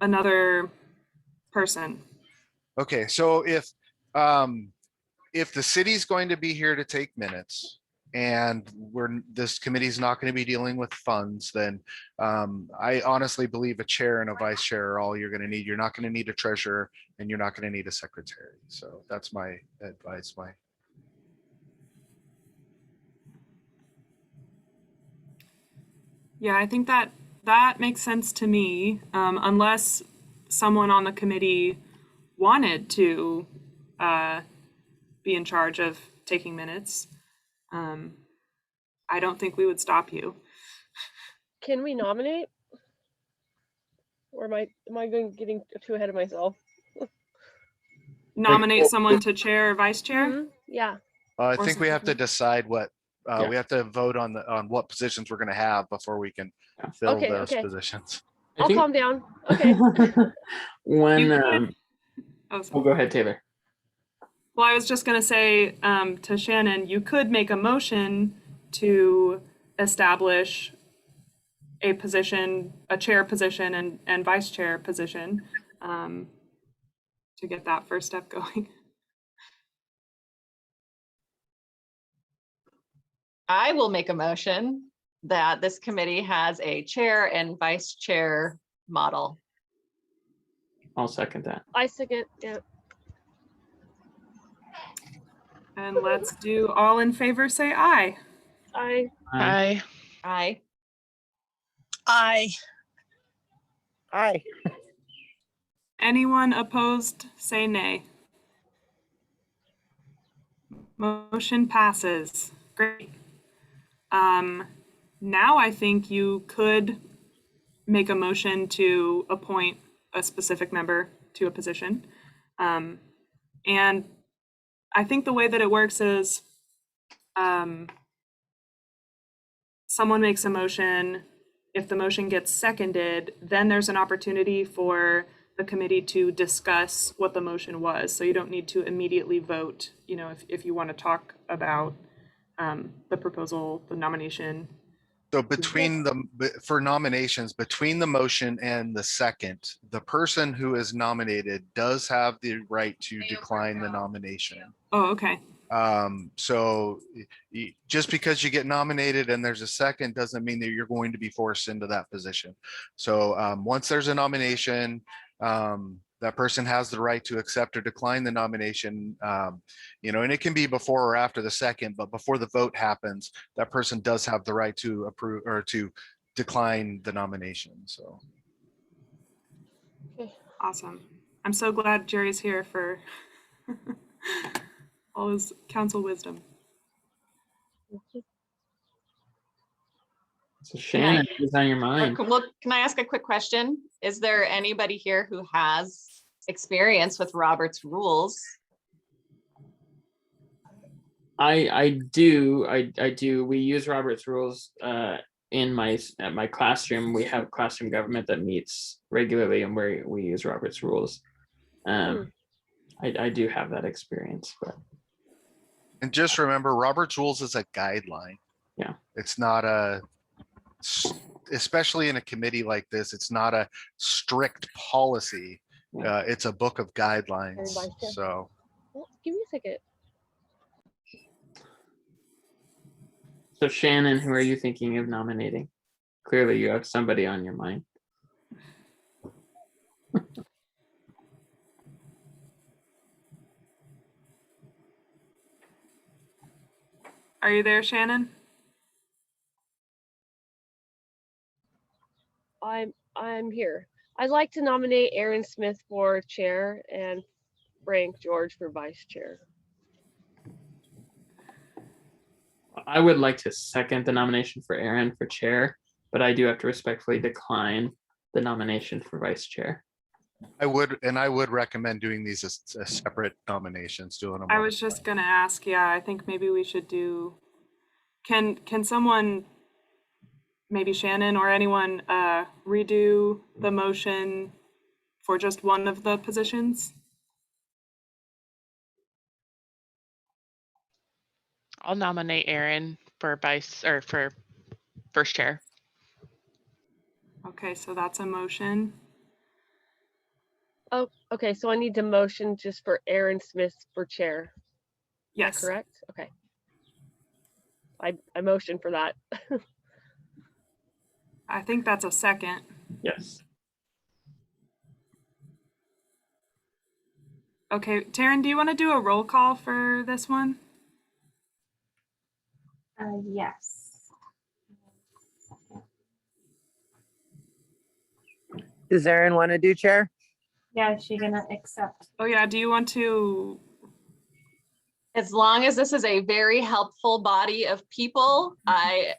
another person. Okay, so if the city's going to be here to take minutes, and this committee's not going to be dealing with funds, then I honestly believe a chair and a vice chair are all you're going to need. You're not going to need a treasurer, and you're not going to need a secretary. So that's my advice. Yeah, I think that makes sense to me, unless someone on the committee wanted to be in charge of taking minutes. I don't think we would stop you. Can we nominate? Or am I getting too ahead of myself? Nominate someone to chair or vice chair? Mhm, yeah. I Or think we have to secretary? decide what Yeah. we have to vote on what positions we're going to have before we can fill Okay, those okay. positions. I'll calm down. Okay. When You could- Oh, sorry. go ahead, Taylor. Well, I was just going to say to Shannon, you could make a motion to establish a position, a chair position and vice chair position, to get that first step going. I will make a motion that this committee has a chair and vice chair model. I'll second that. I second, yeah. And let's do, all in favor, say aye. I Hi. Aye. I, Aye. Anyone opposed, say nay. Motion passes. Great. Now I think you could make a motion to appoint a specific member to a position. And I think the way that it works is someone makes a motion. If the motion gets seconded, then there's an opportunity for the committee to discuss what the motion was. So you don't need to immediately vote, if you want to talk about the proposal, the nomination. So for nominations, between the motion and the second, the person who is nominated does have the right to decline the nomination. Oh, okay. So just because you get nominated and there's a second doesn't mean that you're going to be forced into that position. So once there's a nomination, that person has the right to accept or decline the nomination, and it can be before or after the second, but before the vote happens, that person does have the right to approve or to decline the nomination. So. Awesome. I'm so glad Jerry's here for all his counsel wisdom. So Shannon, who's on your Or mind? can I ask a quick question? Is there anybody here who has experience with Robert's rules? I do. We use Robert's rules at my classroom. We have classroom government that meets regularly, and we use Robert's rules. I do have that experience, but And just remember, Robert's rules is a guideline. Yeah. It's not especially in a committee like this, it's not a strict policy. Yeah. It's a book of guidelines. Everybody's here. So Well, give me a second. so Shannon, who are you thinking of nominating? Clearly, you have somebody on your mind. Are you there, Shannon? I'm here. I'd like to nominate Aaron Smith for chair and Frank George for vice chair. I would like to second the nomination for Aaron for chair, but I do have to respectfully decline the nomination for vice chair. I would recommend doing these as separate nominations, doing them. I was just gonna ask, yeah, I think maybe we should do, can someone, maybe Shannon or anyone, redo the motion for just one of the positions? I'll nominate Aaron for for first chair. Okay, so that's a motion. Oh, okay. So I need to motion just for Aaron Smith for chair. Is Yes. that correct? Okay. I motion for that. I think that's a second. Yes. Okay, Taryn, do you want to do a roll call for this one? Yes. Does Erin want to do chair? Yeah, is she gonna accept? Oh yeah, do you want to, As long as this is a very helpful body of people, I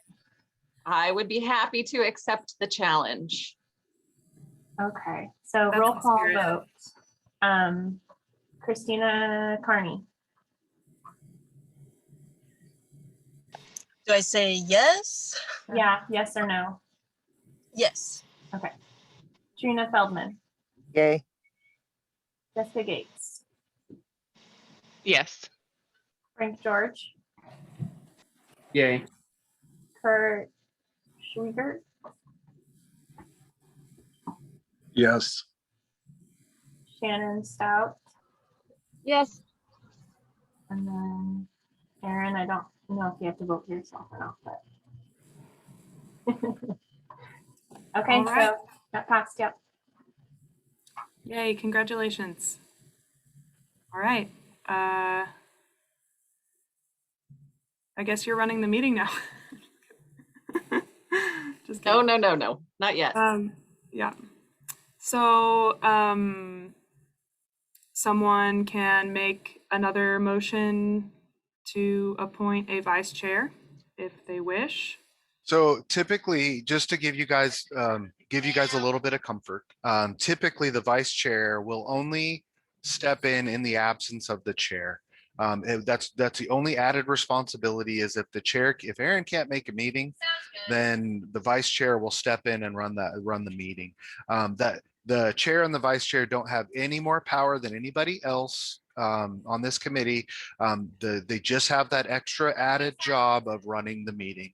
would be happy to accept the challenge. Okay, so That's roll the call spirit. vote. Christina Carney. Do I say yes? Yeah, yes or no? Yes. Okay. Trina Feldman, Yay. Jessica Gates, Yes. Frank George, Yay. Kurt Schwiegert, Yes. Shannon Stout, Yes. and then Aaron, I don't know if you have to vote for yourself or not, but. Okay, All right. so that passed, yep. yay, congratulations. All right, I guess you're running the meeting now. Just kidding. No, not yet. Yeah. So, someone can make another motion to appoint a vice chair if they wish. So typically, just to give you guys a little bit of comfort, typically the vice chair will only step in the absence of the chair. That's the only added responsibility is if Aaron can't make a meeting, then the vice chair will step in and run the meeting. That the chair and the vice chair don't have any more power than anybody else on this committee. They just have that extra added job of running the meeting.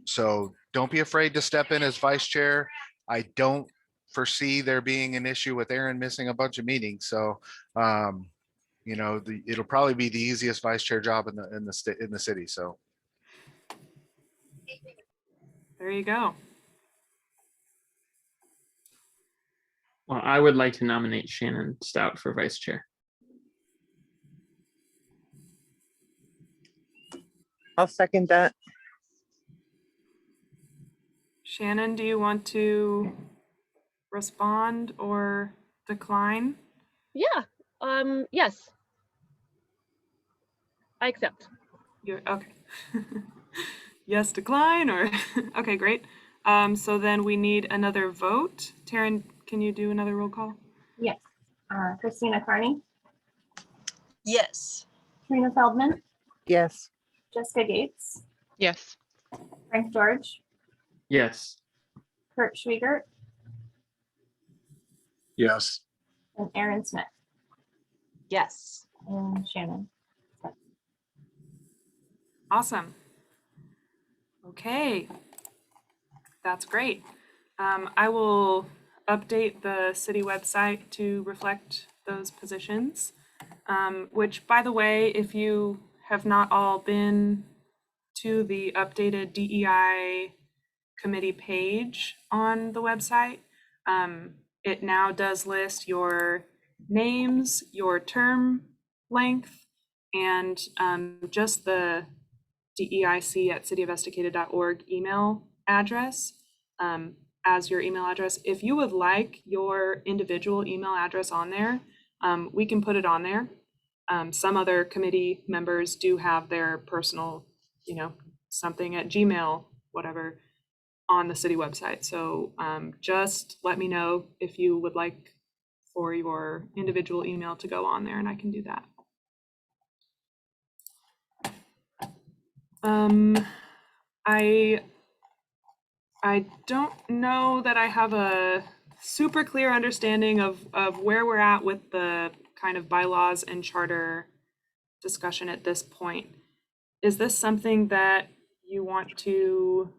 So don't be afraid to step in as vice chair. I don't foresee there being an issue with Aaron missing a bunch of meetings. So, it'll probably be the easiest vice chair job in the city. So There you go. Well, I would like to nominate Shannon Stout for vice chair. I'll second that. Shannon, do you want to respond or decline? Yeah. Yes. I accept. Okay. yes, decline, or, okay, great. So then we need another vote. Taryn, can you do another roll call? Yes. Christina Carney, Yes. Trina Feldman, Yes. Jessica Gates, Yes. Frank George, Yes. Kurt Schwiegert, Yes. and Aaron Smith, Yes. and Shannon. Awesome. Okay, that's great. I will update the city website to reflect those positions. Which, by the way, if you have not all been to the updated DEI committee page on the website, it now does list your names, your term length, and just the DEIC@cityofestacada.org email address as your email address. If you would like your individual email address on there, we can put it on there. Some other committee members do have their personal, something at Gmail, whatever, on the city website. So just let me know if you would like for your individual email to go on there, and I can do that. I don't know that I have a super clear understanding of where we're at with the kind of bylaws and charter discussion at this point. Is this something that you want to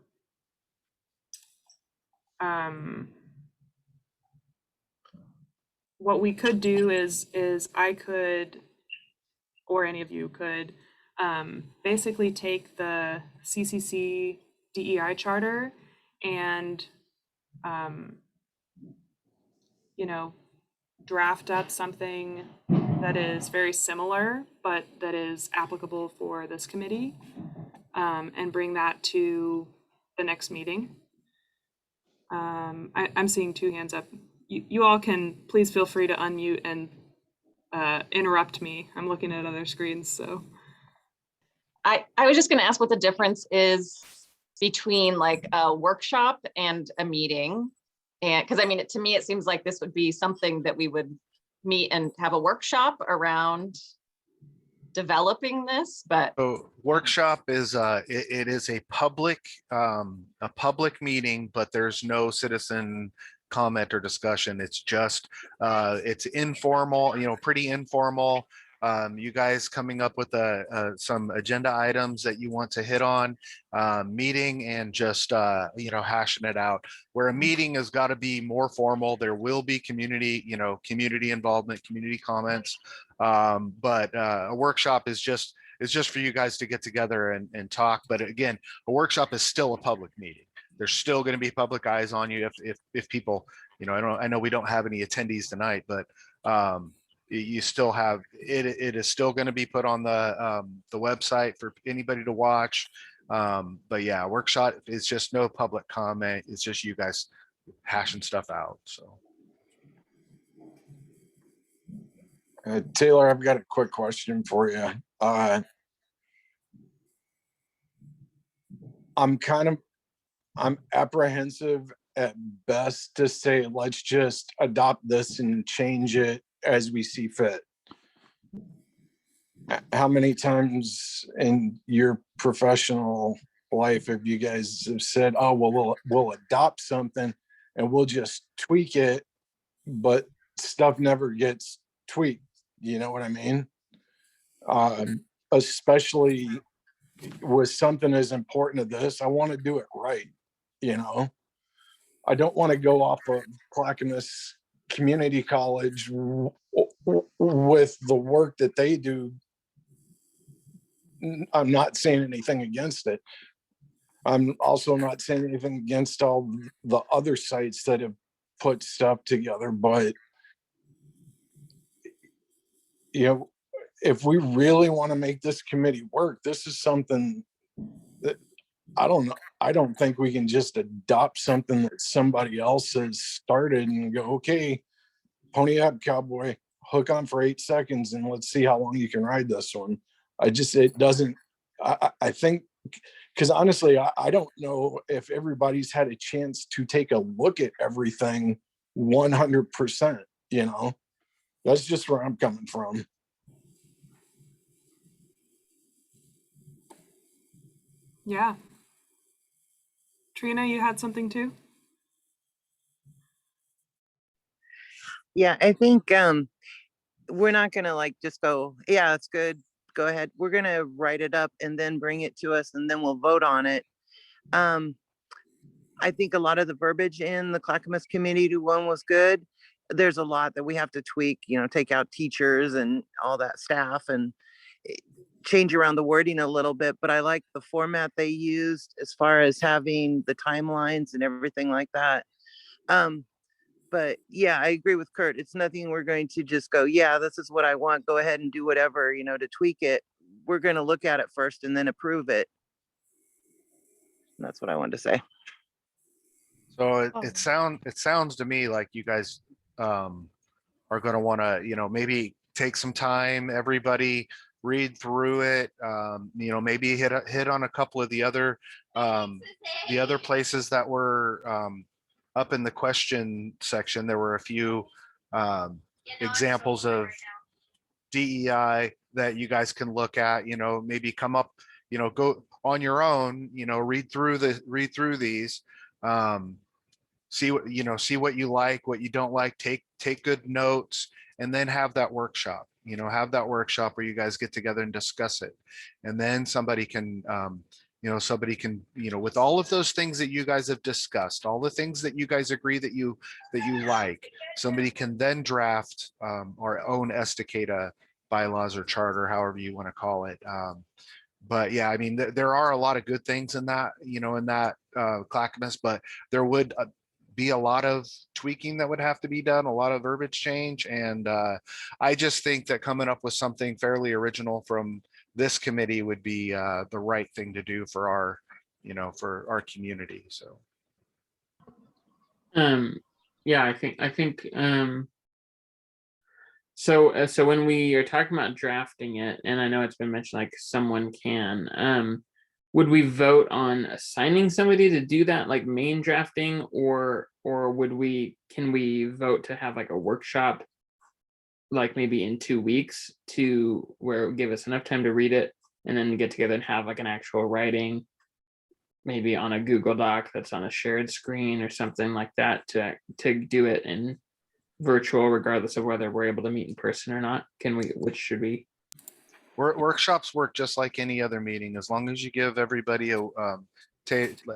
what we could do is I could, or any of you could, basically take the CCC DEI charter and, draft up something that is very similar, but that is applicable for this committee, and bring that to the next meeting. I'm seeing 2 hands up. You all can please feel free to unmute and interrupt me. I'm looking at other screens, so. I was just gonna ask what the difference is between like a workshop and a meeting. And because I mean, to me, it seems like this would be something that we would meet and have a workshop around developing this, but So workshop is it is a public meeting, but there's no citizen comment or discussion. It's just it's informal, pretty informal. You guys coming up with some agenda items that you want to hit on, meeting and just hashing it out. Where a meeting has got to be more formal, there will be community involvement, community comments, but a workshop is just for you guys to get together and talk. But again, a workshop is still a public meeting. There's still going to be public eyes on you if people, I know we don't have any attendees tonight, but you still have it. It is still going to be put on the website for anybody to watch. But yeah, workshop is just no public comment. It's just you guys hashing stuff out. So. Taylor, I've got a quick question for you. I'm apprehensive at best to say, let's just adopt this and change it as we see fit. How many times in your professional life have you guys have said, oh, well, we'll adopt something and we'll just tweak it, but stuff never gets tweaked? You know what I mean? Especially with something as important as this, I want to do it right. I don't want to go off of Clackamas Community College with the work that they do. I'm not saying anything against it. I'm also not saying anything against all the other sites that have put stuff together, but if we really want to make this committee work, this is something that I don't know. I don't think we can just adopt something that somebody else has started and go, okay, pony up, cowboy, hook on for 8 seconds and let's see how long you can ride this one. I think Because honestly, I don't know if everybody's had a chance to take a look at everything 100%, you know? That's just where I'm coming from. Yeah. Trina, you had something too? Yeah, I think we're not gonna like just go, yeah, it's good, go ahead. We're gonna write it up and then bring it to us and then we'll vote on it. I think a lot of the verbiage in the Clackamas Community one was good. There's a lot that we have to tweak, you know, take out teachers and all that staff and change around the wording a little bit, but I like the format they used as far as having the timelines and everything like that. But yeah, I agree with Kurt. It's nothing we're going to just go, yeah, this is what I want. Go ahead and do whatever, you know, to tweak it. We're going to look at it first and then approve it. And that's what I wanted to say. So it sounds to me like you guys are going to want to, you know, maybe take some time, everybody read through it, you know, maybe hit on a couple of the other places that were up in the question section. There were a few examples of DEI that you guys can look at, you know, maybe come up, you know, go on your own, you know, read through these, see what, you know, see what you like, what you don't like, take good notes, and then have that workshop, you know, where you guys get together and discuss it. And then somebody can, you know, with all of those things that you guys have discussed, all the things that you guys agree that you like, somebody can then draft our own Estacada bylaws or charter, however you want to call it. But yeah, I mean, there are a lot of good things in that, you know, in that Clackamas, but there would be a lot of tweaking that would have to be done, a lot of verbiage change. And I just think that coming up with something fairly original from this committee would be the right thing to do for our, you know, for our community. So. Yeah, I think so when we are talking about drafting it, and I know it's been mentioned like someone can, would we vote on assigning somebody to do that, like main drafting, or can we vote to have like a workshop, like maybe in 2 weeks, to where it would give us enough time to read it and then get together and have like an actual writing, maybe on a Google Doc that's on a shared screen or something like that, to do it in virtual, regardless of whether we're able to meet in person or not? Which should we? Workshops work just like any other meeting, as long as you give everybody a,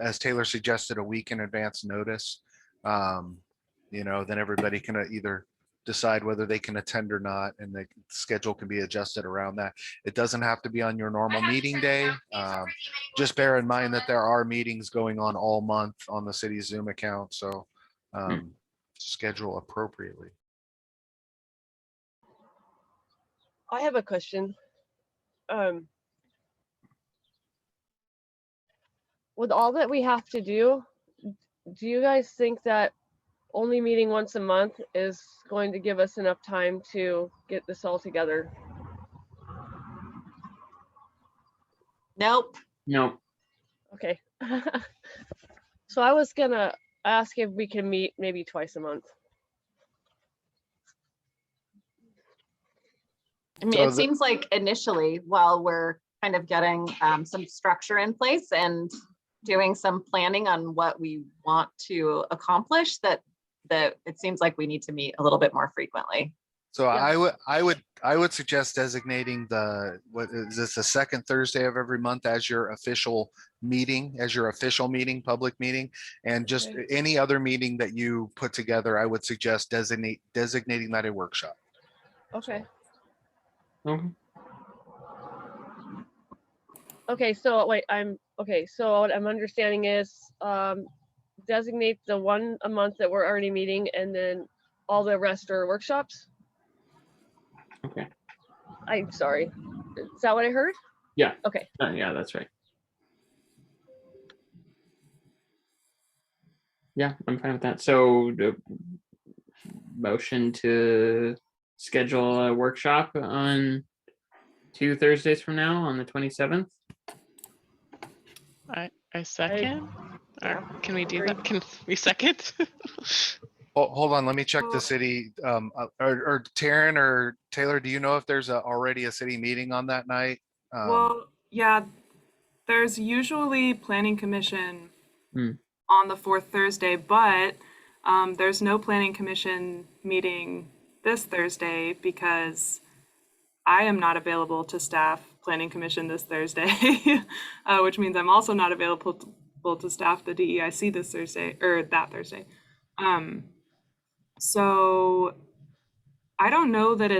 as Taylor suggested, a week in advance notice. You know, then everybody can either decide whether they can attend or not, and the schedule can be adjusted around that. It doesn't have to be on your normal meeting day. Just bear in mind that there are meetings going on all month on the city's Zoom account, so schedule appropriately. I have a question. With all that we have to do you guys think that only meeting once a month is going to give us enough time to get this all together? Nope. No. Okay. So I was gonna ask if we can meet maybe twice a month. I mean, So it seems like initially, while we're kind of getting some structure in place and doing some planning on what we want to accomplish, that it seems like we need to meet a little bit more frequently. So Yeah. I would suggest designating what is this, the second Thursday of every month as your official meeting, public meeting, and just Okay. any other meeting that you put together, I would suggest designating that a workshop. Okay. Okay. Okay, so wait, so what I'm understanding is designate the one a month that we're already meeting, and then all the rest are workshops. Okay. I'm sorry. Is that what I heard? Yeah. Okay. Yeah, that's right. Yeah, I'm fine with that. So the motion to schedule a workshop on 2 Thursdays from now on the 27th. I second. yeah. Or can we do Agree. that? Can we second? Hold on, let me check the city, or Taryn or Taylor, do you know if there's already a city meeting on that night? Well, yeah, there's usually planning commission Hmm. on the fourth Thursday, but there's no planning commission meeting this Thursday because I am not available to staff planning commission this Thursday, which means I'm also not available to staff the DEIC this Thursday or that Thursday. So I don't know that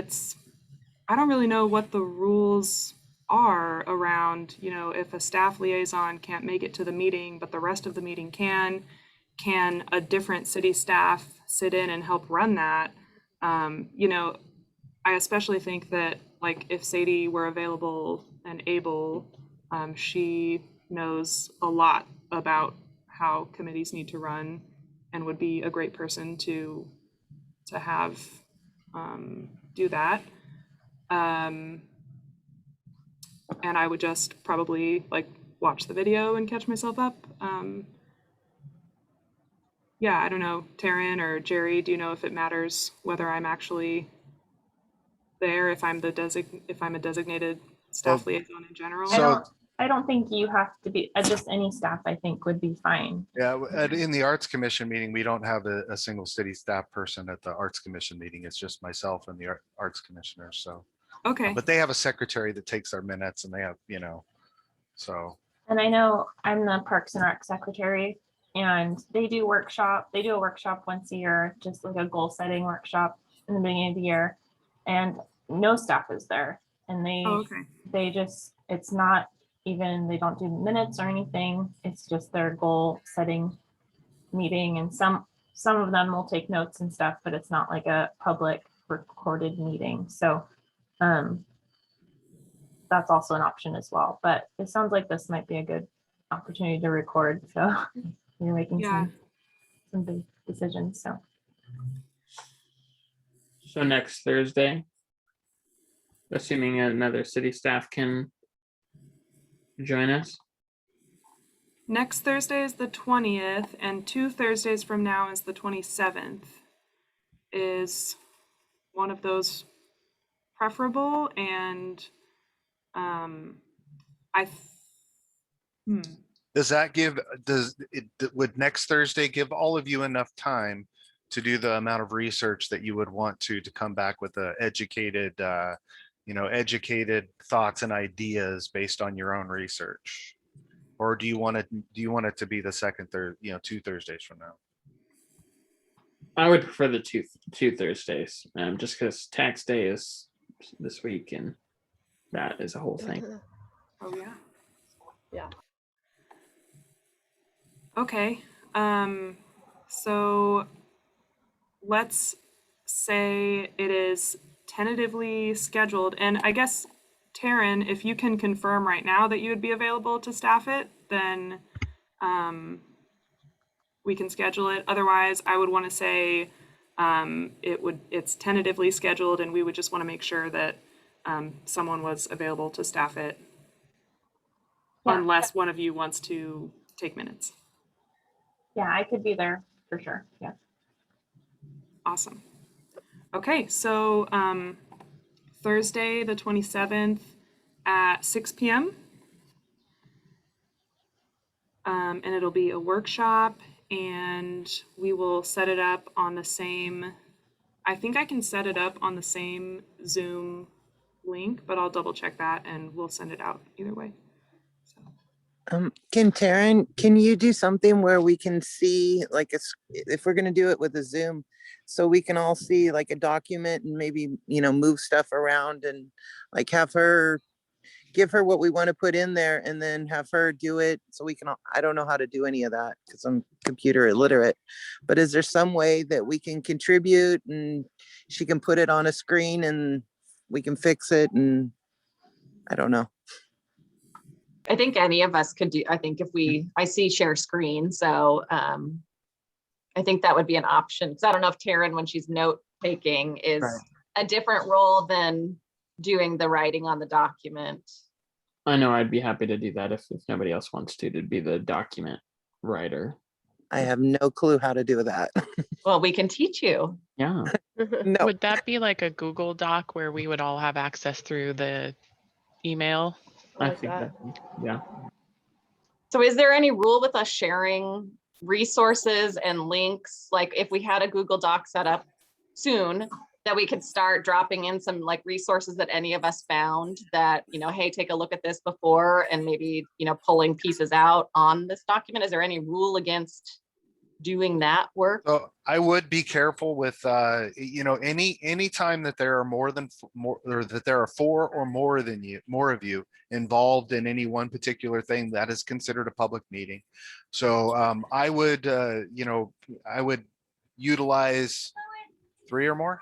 I don't really know what the rules are around, if a staff liaison can't make it to the meeting, but the rest of the meeting can a different city staff sit in and help run that? I especially think that, like, if Sadie were available and able, she knows a lot about how committees need to run and would be a great person to have do that. And I would just probably like watch the video and catch myself up. Yeah, I don't know, Taryn or Jerry, do you know if it matters whether I'm actually there, if I'm a designated staff liaison in general? So- I don't think you have to be, just any staff I think would be fine. Yeah, in the Arts Commission meeting, we don't have a single city staff person at the Arts Commission meeting. It's just myself and the Arts Commissioner, so. Okay, But they have a secretary that takes our minutes and they have, so. And I know I'm the Parks and Rec secretary, and they do a workshop once a year, just like a goal setting workshop in the beginning of the year. And no staff is there, and they just, it's not even, they don't do minutes or anything. It's just their goal setting meeting, and some of them will take notes and stuff, but it's not like a public recorded meeting. So that's also an option as well. But it sounds like this might be a good opportunity to record. So you're making some big decisions. So next Thursday, assuming another city staff can join us. next Thursday is the 20th, and 2 Thursdays from now is the 27th. Is one of those preferable? And Does that would next Thursday give all of you enough time to do the amount of research that you would want to come back with a educated thoughts and ideas based on your own research? Or do you want it to be the second 2 Thursdays from now? I would prefer the two Thursdays, just because tax day is this week, and that is a whole thing. Oh yeah. Yeah. Okay. So let's say it is tentatively scheduled, and I guess Taryn, if you can confirm right now that you would be available to staff it, then we can schedule it. Otherwise, I would want to say it's tentatively scheduled, and we would just want to make sure that someone was available to staff it, unless one of you wants to take minutes. Yeah, I could be there for sure. Yeah. Awesome. Okay, so Thursday, the 27th at 6 p.m. And it'll be a workshop, and we will set it up on the same, I think I can set it up on the same Zoom link, but I'll double check that and we'll send it out either way. Can you do something where we can see, like, if we're gonna do it with a Zoom, so we can all see like a document and maybe, move stuff around and like give her what we want to put in there and then have her do it so we can, I don't know how to do any of that because I'm computer illiterate, but is there some way that we can contribute and she can put it on a screen and we can fix it? And I don't know. I think any of us could do, I think I see share screen. So I think that would be an option. Because I don't know if Taryn, when she's note taking, is a different role than doing the writing on the document. I know I'd be happy to do that if nobody else wants to be the document writer. I have no clue how to do that. Well, we can teach you. Yeah. No, Would that be like a Google Doc where we would all have access through the email? I Like think that. yeah. So is there any rule with us sharing resources and links? Like if we had a Google Doc set up soon, that we could start dropping in some like resources that any of us found that, you know, hey, take a look at this before, and maybe, you know, pulling pieces out on this document. Is there any rule against doing that work? So I would be careful with, you know, any time that there are more, or that there are 4 or more of you involved in any one particular thing, that is considered a public meeting. So I would, you know, I would utilize 3 or more.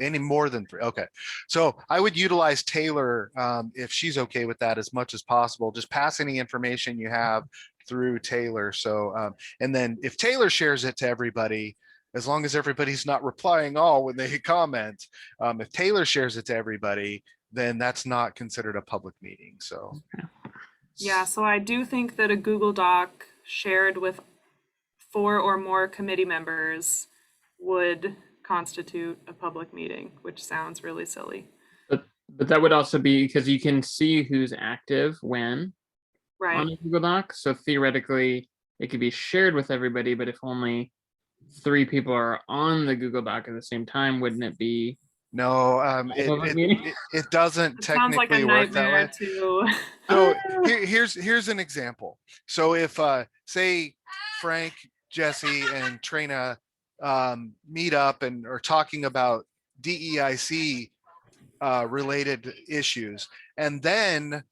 Any more than 3. Okay. So I would utilize Taylor, if she's okay with that, as much as possible. Just pass any information you have through Taylor. So, and then if Taylor shares it to everybody, as long as everybody's not replying all when they comment, if Taylor shares it to everybody, then that's not considered a public meeting. So. Yeah, so I do think that a Google Doc shared with 4 or more committee members would constitute a public meeting, which sounds really silly. But that would also be because you can see who's active when Right. on a Google Doc. So theoretically, it could be shared with everybody, but if only 3 people are on the Google Doc at the same time, wouldn't it be? No, public meeting? it doesn't It sounds like a technically work that way. nightmare to. So here's an example. So if say Frank, Jesse, and Trina meet up and are talking about DEIC related issues, and then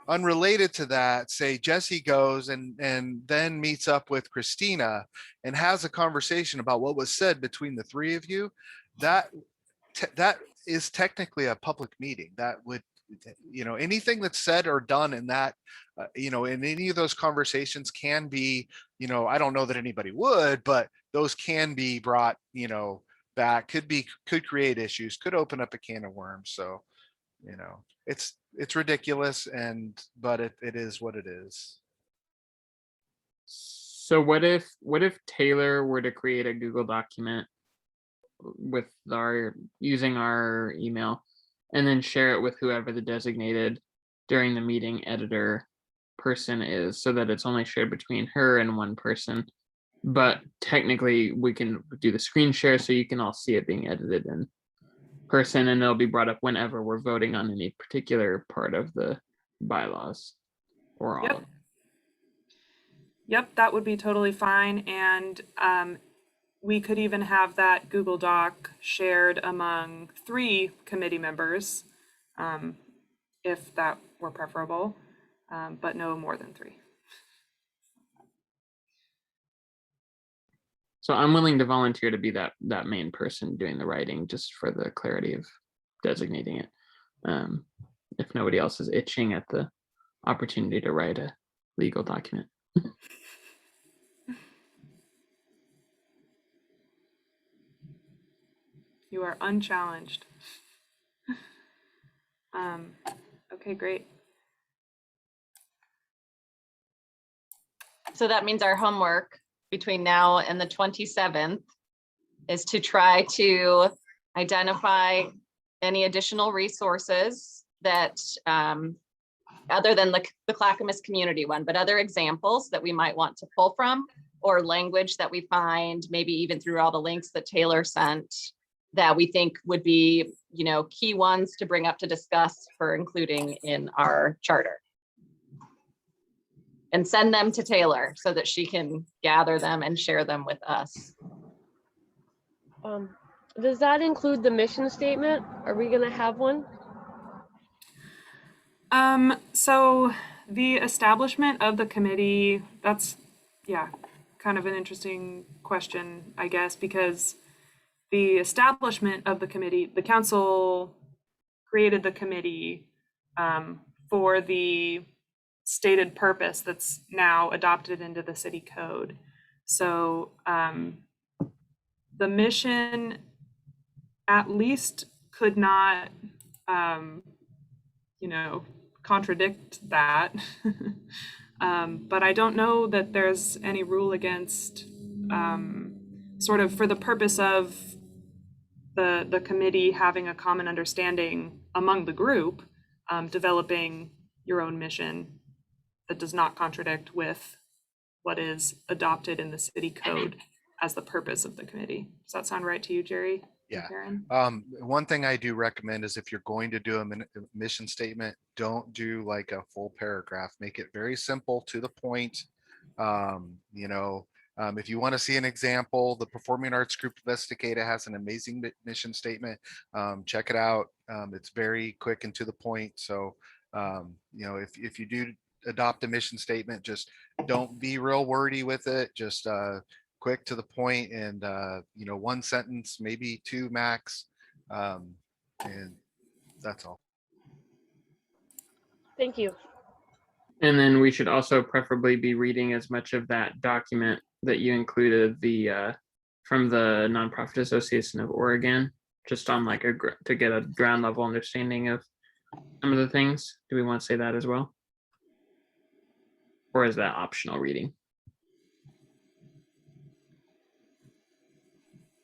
unrelated to that, say Jesse goes and then meets up with Christina and has a conversation about what was said between the 3 of you, that is technically a public meeting. That would, you know, anything that's said or done in that, you know, in any of those conversations can be, you know, I don't know that anybody would, but those can be brought, you know, back, could create issues, could open up a can of worms. So, you know, it's ridiculous, but it is what it is. So what if Taylor were to create a Google document with using our email and then share it with whoever the designated during the meeting editor person is, so that it's only shared between her and one person, but technically we can do the screen share so you can all see it being edited in person, and it'll be brought up whenever we're voting on any particular part of the bylaws or all of them. Yep, that would be totally fine. And we could even have that Google Doc shared among 3 committee members, if that were preferable, but no more than 3. So I'm willing to volunteer to be that main person doing the writing, just for the clarity of designating it. If nobody else is itching at the opportunity to write a legal document. You are unchallenged. Okay, great. So that means our homework between now and the 27th is to try to identify any additional resources that, other than the Clackamas community one, but other examples that we might want to pull from, or language that we find, maybe even through all the links that Taylor sent, that we think would be, you know, key ones to bring up to discuss for including in our charter. And send them to Taylor so that she can gather them and share them with us. Does that include the mission statement? Are we gonna have one? So the establishment of the committee, that's, yeah, kind of an interesting question, I guess, because the establishment of the committee, the council created the committee for the stated purpose that's now adopted into the city code. So the mission at least could not, you know, contradict that. But I don't know that there's any rule against sort of for the purpose of the committee having a common understanding among the group, developing your own mission that does not contradict with what is adopted in the city code as the purpose of the committee. Does that sound right to you, Jerry? Yeah. Karen? One thing I do recommend is if you're going to do a mission statement, don't do like a full paragraph. Make it very simple, to the point. If you want to see an example, the Performing Arts Group of Estacada has an amazing mission statement. Check it out. It's very quick and to the point. So, if you do adopt a mission statement, just don't be real wordy with it. Just quick to the point, and one sentence, maybe two max, and that's all. Thank you. And then we should also preferably be reading as much of that document that you included from the Nonprofit Association of Oregon, just on like to get a ground level understanding of some of the things. Do we want to say that as well? Or is that optional reading?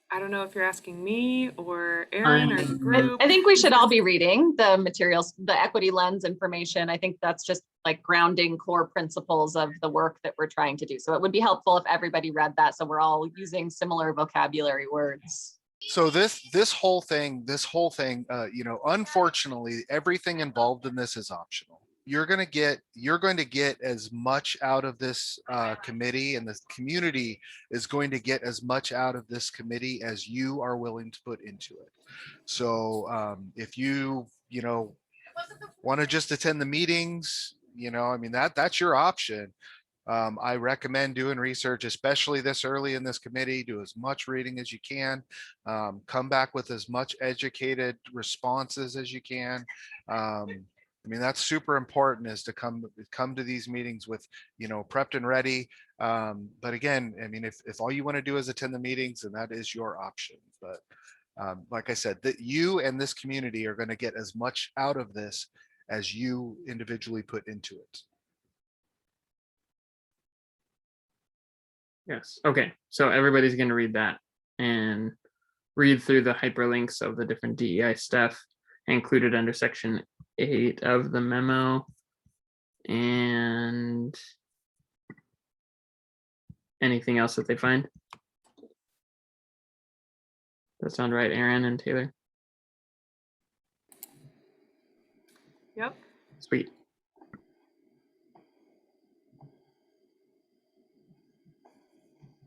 I don't know if you're asking me or Aaron or the group. I think we should all be reading the materials, the equity lens information. I think that's just like grounding core principles of the work that we're trying to do. So it would be helpful if everybody read that, so we're all using similar vocabulary words. So this whole thing, unfortunately, everything involved in this is optional. You're going to get as much out of this committee, and the community is going to get as much out of this committee as you are willing to put into it. So if you want to just attend the meetings, that's your option. I recommend doing research, especially this early in this committee. Do as much reading as you can. Come back with as much educated responses as you can. That's super important, is to come to these meetings with, prepped and ready. But again, if all you want to do is attend the meetings, then that is your option. But like I said, that you and this community are going to get as much out of this as you individually put into it. Yes. Okay. So everybody's going to read that and read through the hyperlinks of the different DEI stuff included under section 8 of the memo. And anything else that they find? That sound right, Aaron and Taylor? Yep. Sweet.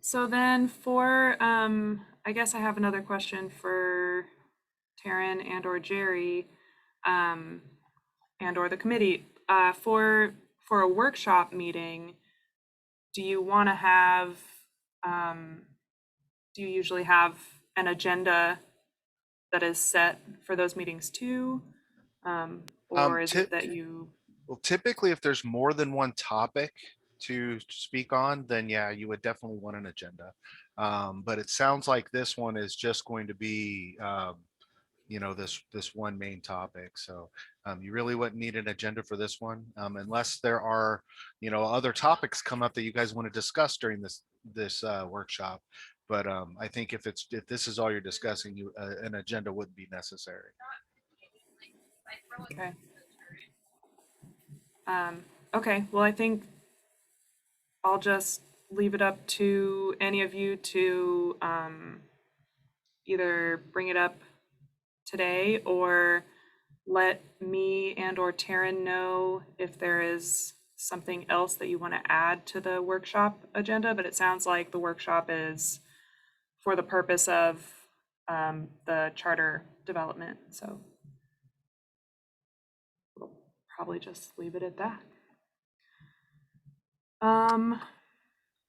So then for, I guess I have another question for Taryn and or Jerry, and or the committee. For a workshop meeting, do you want to have, do you usually have an agenda that is set for those meetings too? Or is it that you? Well, typically, if there's more than one topic to speak on, then yeah, you would definitely want an agenda. But it sounds like this one is just going to be, this one main topic. So you really wouldn't need an agenda for this one, unless there are, other topics come up that you guys want to discuss during this workshop. But I think if this is all you're discussing, an agenda wouldn't be necessary. Okay. Okay, well, I think I'll just leave it up to any of you to either bring it up today or let me and or Taryn know if there is something else that you want to add to the workshop agenda. But it sounds like the workshop is for the purpose of the charter development. So we'll probably just leave it at that.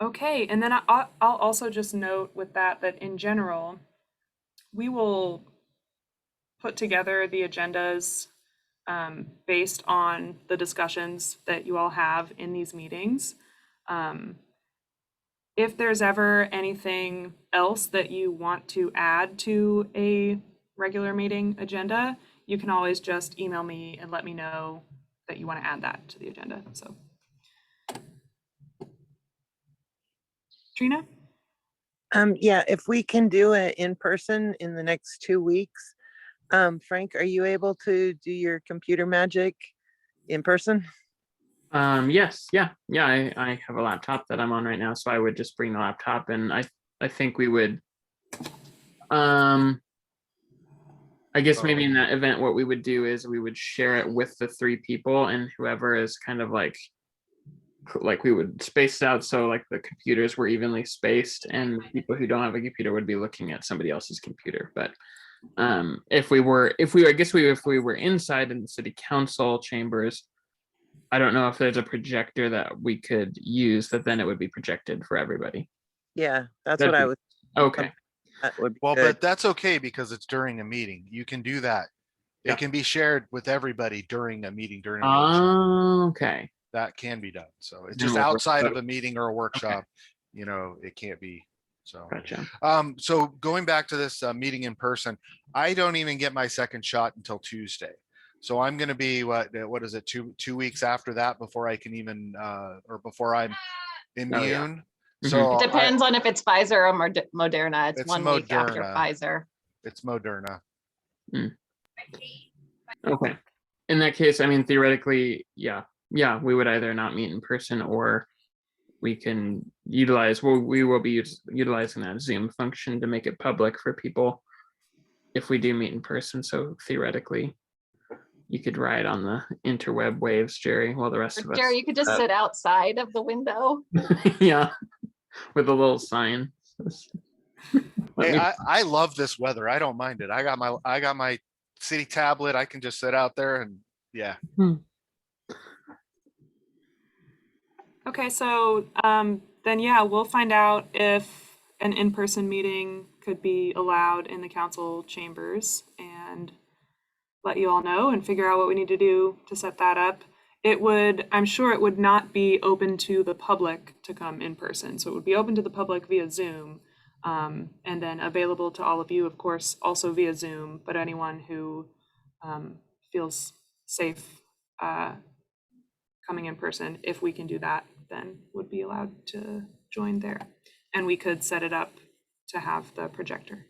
Okay, and then I'll also just note with that in general, we will put together the agendas based on the discussions that you all have in these meetings. If there's ever anything else that you want to add to a regular meeting agenda, you can always just email me and let me know that you want to add that to the agenda. So, Trina? Yeah, if we can do it in person in the next 2 weeks. Frank, are you able to do your computer magic in person? Yes, yeah, I have a laptop that I'm on right now, so I would just bring the laptop, and I think we would, I guess maybe in that event, what we would do is we would share it with the 3 people, and whoever is kind of like we would space it out so like the computers were evenly spaced, and people who don't have a computer would be looking at somebody else's computer. But if we were inside in the city council chambers, I don't know if there's a projector that we could use that then it would be projected for everybody. Yeah, that's That'd what I be- was. Okay. That would be Well, good. but that's okay because it's during a meeting. You can do that. Yeah. It can be shared with everybody during a meeting, during a workshop. Okay. That can be done. So it's Then just we'll work outside that- of a meeting or a workshop, you know, it can't be. So, Gotcha. so going back to this meeting in person, I don't even get my second shot until Tuesday. So I'm going to be what is it? Two weeks after that before I can even, or before I'm immune. So It depends on if it's Pfizer or Moderna. It's 1 week after Moderna. Pfizer. It's Moderna. Okay. In that case, I mean, theoretically, yeah, we would either not meet in person or we can utilize, we will be utilizing that Zoom function to make it public for people if we do meet in person. So theoretically, you could ride on the interweb waves, Jerry, while the rest of us. Jerry, you could just sit outside of the window. Yeah, with a little sign. Hey, I love this weather. I don't mind it. I got my city tablet. I can just sit out there and yeah. Okay, so then, yeah, we'll find out if an in-person meeting could be allowed in the council chambers and let you all know and figure out what we need to do to set that up. I'm sure it would not be open to the public to come in person. So it would be open to the public via Zoom, and then available to all of you, of course, also via Zoom, but anyone who feels safe coming in person, if we can do that, then would be allowed to join there. And we could set it up to have the projector.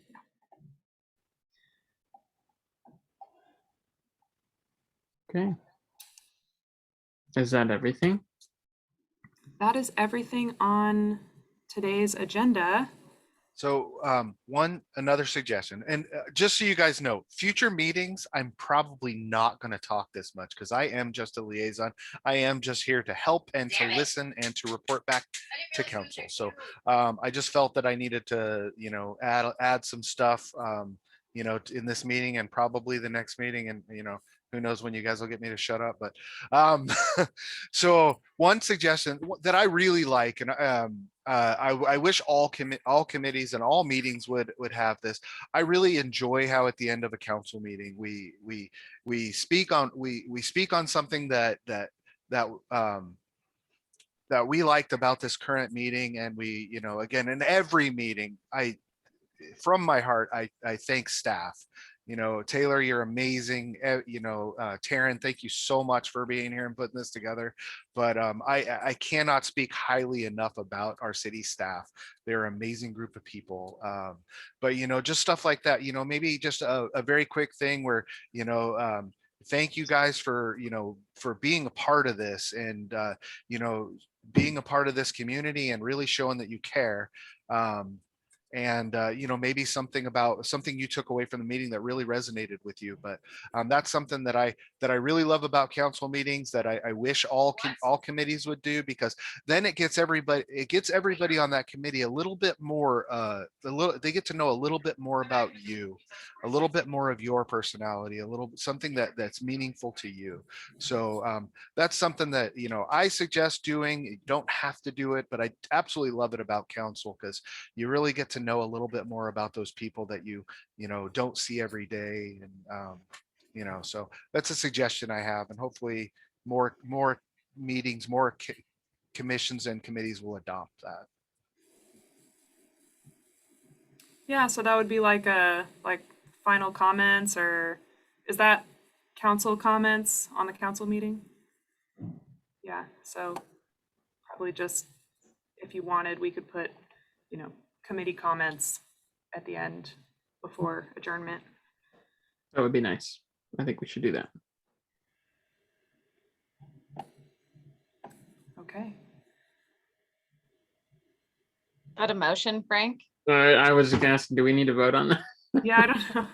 Okay. Is that everything? That is everything on today's agenda. So another suggestion, and just so you guys know, future meetings, I'm probably not going to talk this much because I am just a liaison. I am just here to help and to listen and to report back to council. So I just felt that I needed to, you know, add some stuff, you know, in this meeting and probably the next meeting, and you know, who knows when you guys will get me to shut up. But so one suggestion that I really like, and I wish all committees and all meetings would have this. I really enjoy how at the end of a council meeting we speak on something that we liked about this current meeting, and we, you know, again, in every meeting, from my heart, I thank staff. You know, Taylor, you're amazing. You know, Taryn, thank you so much for being here and putting this together. But I cannot speak highly enough about our city staff. They're an amazing group of people. But, you know, just stuff like that, you know, maybe just a very quick thing where, you know, thank you guys for, you know, for being a part of this and, you know, being a part of this community and really showing that you care. And you know, maybe something you took away from the meeting that really resonated with you. But that's something that I really love about council meetings that I wish all committees would do, because then it gets everybody on that committee a little bit more, they get to know a little bit more about you, a little bit more of your personality, something that's meaningful to you. So that's something that, you know, I suggest doing. You don't have to do it, but I absolutely love it about council, because you really get to know a little bit more about those people that you know, don't see every day. And you know, so that's a suggestion I have, and hopefully more meetings, more commissions and committees will adopt that. Yeah, so that would be like final comments, or is that council comments on the council meeting? Yeah, so probably just, if you wanted, we could put, you know, committee comments at the end before adjournment. That would be nice. I think we should do that. Okay. Is that a motion, Frank? I was just asking, do we need to vote on that? Yeah, I don't know.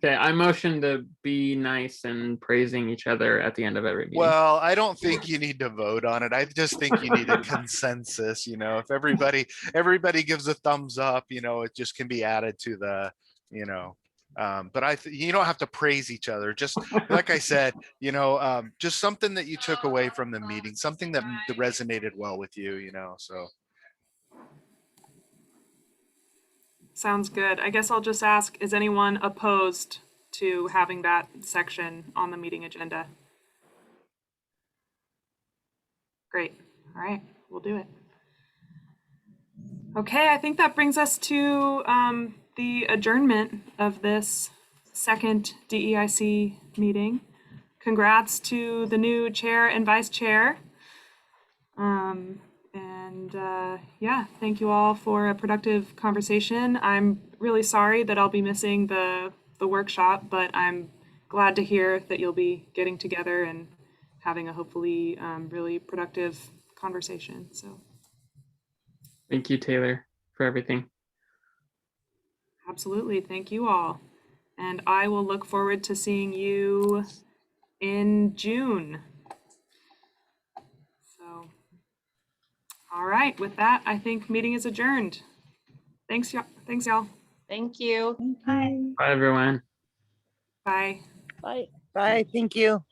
Okay, I motion to be nice and praising each other at the end of every meeting. Well, I don't think you need to vote on it. I just think you need a consensus, you know, if everybody gives a thumbs up, you know, it just can be added to the, you know, but you don't have to praise each other. Just like I said, you know, just something that you took away from the meeting, something that resonated well with you, you know, so. Sounds good. I guess I'll just ask, is anyone opposed to having that section on the meeting agenda? Great. All right, we'll do it. Okay, I think that brings us to the adjournment of this second DEIC meeting. Congrats to the new chair and vice chair. Yeah, thank you all for a productive conversation. I'm really sorry that I'll be missing the workshop, but I'm glad to hear that you'll be getting together and having a hopefully really productive conversation. So Thank you, Taylor, for everything. absolutely, thank you all. And I will look forward to seeing you in June. So, all right, with that, I think meeting is adjourned. Thanks, y'all. Thanks, y'all. Thank you. Bye. Bye, everyone. Bye. Bye. Bye, thank you.